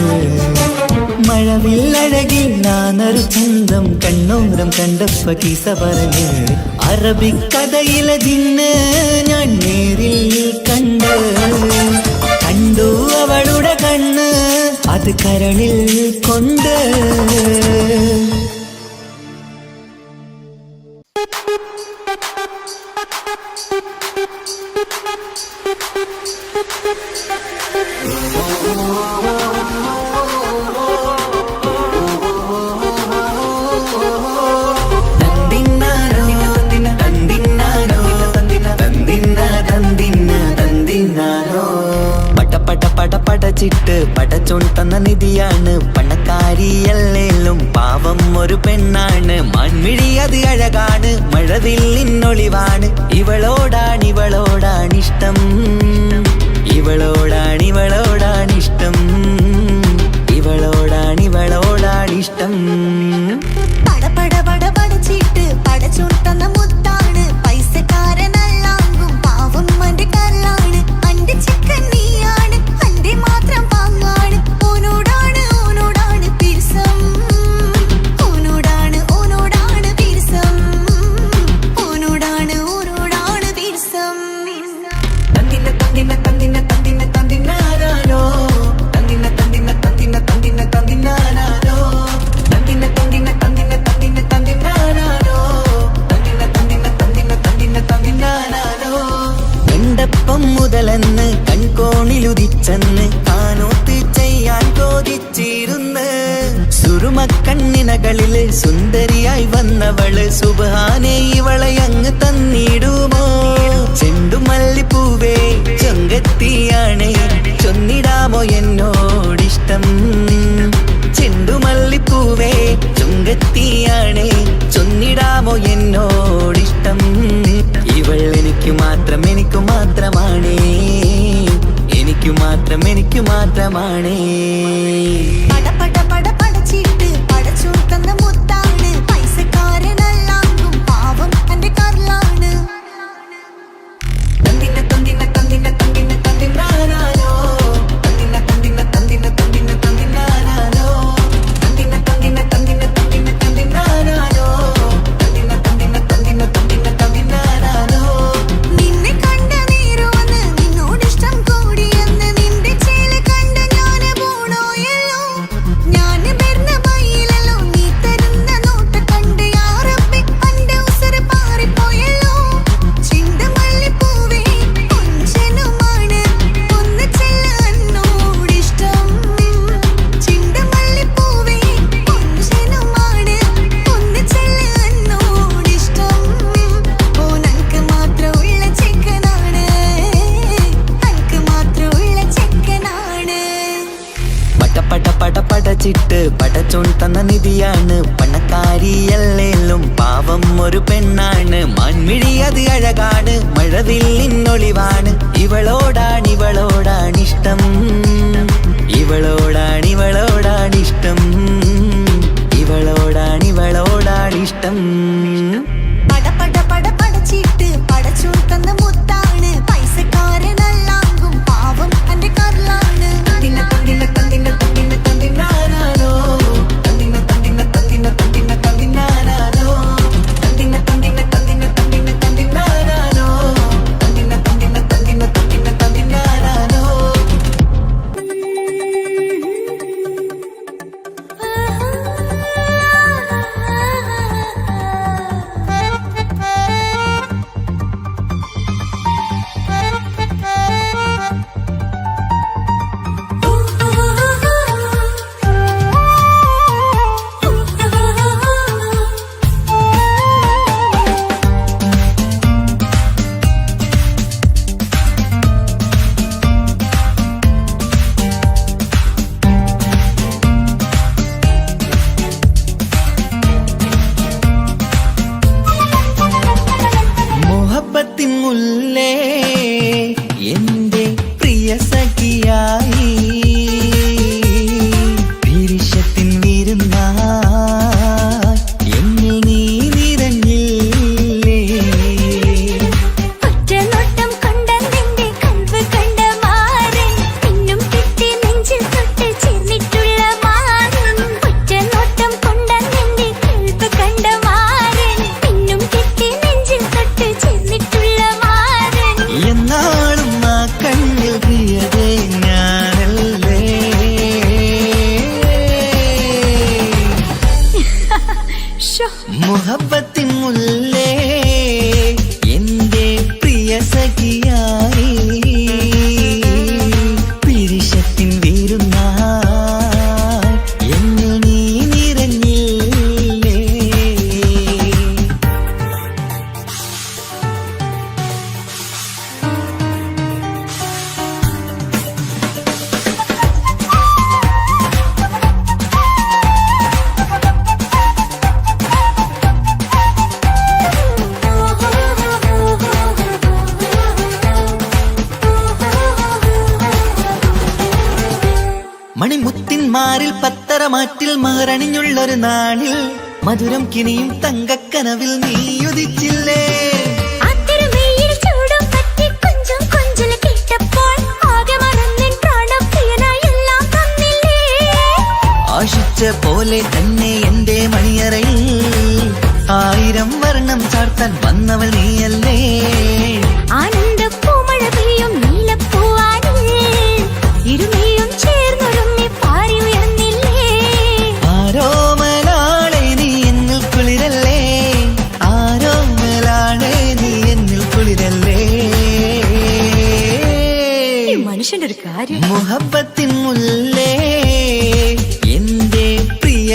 മഴവില്ലഴകില്ലാന്നൊരു ചന്തം കണ്ണോരം കണ്ടപ്പ കീസ പറഞ്ഞ് അറബിക്കഥയിലെ ജിന്ന് ഞാൻ നേരിൽ കണ്ടു അവളുടെ കണ്ണ് അത് കരളിൽ കൊണ്ട് പടച്ചിട്ട് പടച്ചോൺ നിധിയാണ് പണക്കാരിയല്ലേലും പാവം ഒരു പെണ്ണാണ് മൺമിഴി അത് അഴകാണ് മഴവില്ലിന്നൊളിവാണ് ഇവളോടാണിഷ്ടം ഇവളോടാണിഷ്ടം ഇവളോടാണിഷ്ടം പടച്ചിട്ട് പടച്ചോൺ തന്ന മുത്താണ് പൈസക്കാരനല്ലാങ്കും പാവം അന്റെ കല്ലാണ് അന്റെ ചിക്കൻ നീയാണ് അന്റെ മാത്രം പാങ്ങാണ് ഓനോടാണ് പിരിസം ഓനോടാണ് പിരിസം ഓനോടാണ് സുറുമക്കണ്ണിനകളില് സുന്ദരിയായി വന്നവള് സുബ്ഹാനേ ഇവളെ അങ്ങ് തന്നിടുമോ ചെണ്ടുമല്ലിപ്പൂവേ ചൊങ്കത്തിയാണേ ചൊന്നിടാമോ എന്നോടിഷ്ടം ചെണ്ടുമല്ലിപ്പൂവേ ചൊങ്കത്തിയാണേ ചൊന്നിടാമോ എന്നോടിഷ്ടം ഇവൾ എനിക്കു മാത്രം എനിക്കു മാത്രമാണേ എനിക്കു മാത്രം എനിക്കു മാത്രമാണേ പട പട പട പടച്ചിട്ട് പടച്ചോർക്കുന്ന മുത്താണ് പൈസക്കാരനല്ലാങ്കും പാവം എന്റെ കർലാണ് തന്തിന തന്തിന തന്തിന തന്തിന തന്തിനാനാനോ തന്തിന തന്തിന തന്തിന തന്തിന തന്തിനാനാനോ തന്തിന തന്തിന തന്തിന തന്തിന തന്തിനാനാനോ തന്തിന തന്തിന തന്തിന തന്തിന തന്തിനാനാനോ നിന്നെ കണ്ട നേരോന്ന് നിന്നോടിഷ്ടം കൂടിയെന്ന് നിന്റെ ചേല് കണ്ട ഞാന് പോണോയല്ലോ ഞാന് വരുന്ന ബൈയിലല്ലോ നീ തരുന്ന നോട്ട് കണ്ട് യാ റബ്ബി അന്റെ ഉസറ് പാറിപ്പോയല്ലോ ചിന്തമല്ലിപ്പൂവേ കൊഞ്ചനുമാണ് ഒന്ന് ചെല്ല എന്നോടിഷ്ടം ചിന്തമല്ലിപ്പൂവേ കൊഞ്ചനുമാണ് ഒന്ന് ചെല്ല എന്നോടിഷ്ടം ഓനക്ക് മാത്രമുള്ള ചെക്കനാണ് അനക്ക് മാത്രമുള്ള ചെക്കനാണ് പട പട പട പടച്ചിട്ട് പടച്ചോൻ തന്ന നിധിയാണ് പണക്കാരിയല്ലേലും പാവം ഒരു പെണ്ണാണ് മാൻമിഴി അത് അഴകാണ് മഴവില്ലിന്നൊളിവാണ് ഇവളോടാണിഷ്ടം ഇവളോടാണിഷ്ടം ഇവളോടാണിഷ്ടം പട പട പട പടച്ചിട്ട് പടച്ചോൻ തന്ന മുത്താണ് പൈസക്കാരനല്ലാങ്കും പാവം എന്റെ കർലാണ് തന്തിന തന്തിന തന്തിന തന്തിന തന്തിനാനാനോ തന്തിന തന്തിന തന്തിന തന്തിന തന്തിനാനാനോ തന്തിന തന്തിന തന്തിന തന്തിന തന്തിനാനാനോ തന്തിന തന്തിന തന്തിന തന്തിന തന്തിനാനാനോ മുഹബത്തിൻ മുല്ലേ എന്റെ പ്രിയ സഖിയായി പിരിശത്തിൻ വിരുന്നായി എന്നിൽ നീ നിറഞ്ഞില്ലേ ഒറ്റനോട്ടം കൊണ്ടെന്റെ കൽവ് കണ്ട മാറൻ പിന്നും കിട്ടി നെഞ്ചിൽ തൊട്ട് ചേർന്നിട്ടുള്ള മാറൻ ഒറ്റനോട്ടം കൊണ്ടെന്റെ കൽവ് കണ്ട മാറൻ പിന്നും കിട്ടി നെഞ്ചിൽ തൊട്ട് ചേർന്നിട്ടുള്ള മാറൻ എന്നാളും ആ കണ്ണിൽ പ്രിയതേ ഞാനല്ലേ മുഹബത്തിൻ മുല്ലേ എന്റെ പ്രിയ സഖിയായി പിരിശത്തിൻ വിരുന്നായി എന്നിൽ നീ നിറഞ്ഞില്ലേ മണിമുത്തിന്മാരിൽ പത്തരമാറ്റിൽ മഹറണിഞ്ഞുള്ളൊരു നാളിൽ മധുരം കിനിയും തങ്കക്കനവിൽ നീ ഉദിച്ചില്ലേ അത്തരമേയിൽ ചൂടും പറ്റി കൊഞ്ചും കൊഞ്ചല് കേട്ടപ്പോൾ ആകെ മറന്നിൻ പ്രാണപ്രിയനായി എല്ലാം തന്നില്ലേ ആശിച്ച പോലെ തന്നെ എന്റെ മണിയറയിൽ 1000 വർണ്ണം ചാർത്താൻ വന്നവൾ നീയല്ലേ ആനന്ദ പൂമഴ പെയ്യും നീലപ്പൂവാനിൽ ഇരുമയും ചേർന്നൊരുമ്മി പാറി ഉയർന്നില്ലേ ആരോമലാളെ നീ എന്നിൽ കുളിരല്ലേ ആരോമലാളെ നീ എന്നിൽ കുളിരല്ലേ മനുഷ്യന്റെ ഒരു കാര്യം മുഹബത്തിൻ മുല്ലേ എന്റെ പ്രിയ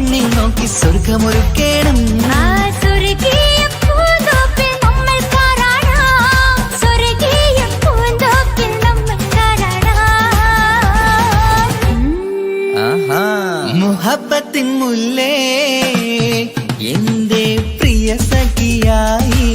പെണ്ണിൽ നോക്കി സ്വർഗമൊരുക്കേണം ആ സ്വർഗീയ പൂന്തോപ്പിൽ നമ്മൾ കാരാടാം. സ്വർഗീയ പൂന്തോപ്പിൽ നമ്മൾ കാരാടാം. മുഹബത്തിൻ മുല്ലേ എന്റെ പ്രിയ സഖിയായി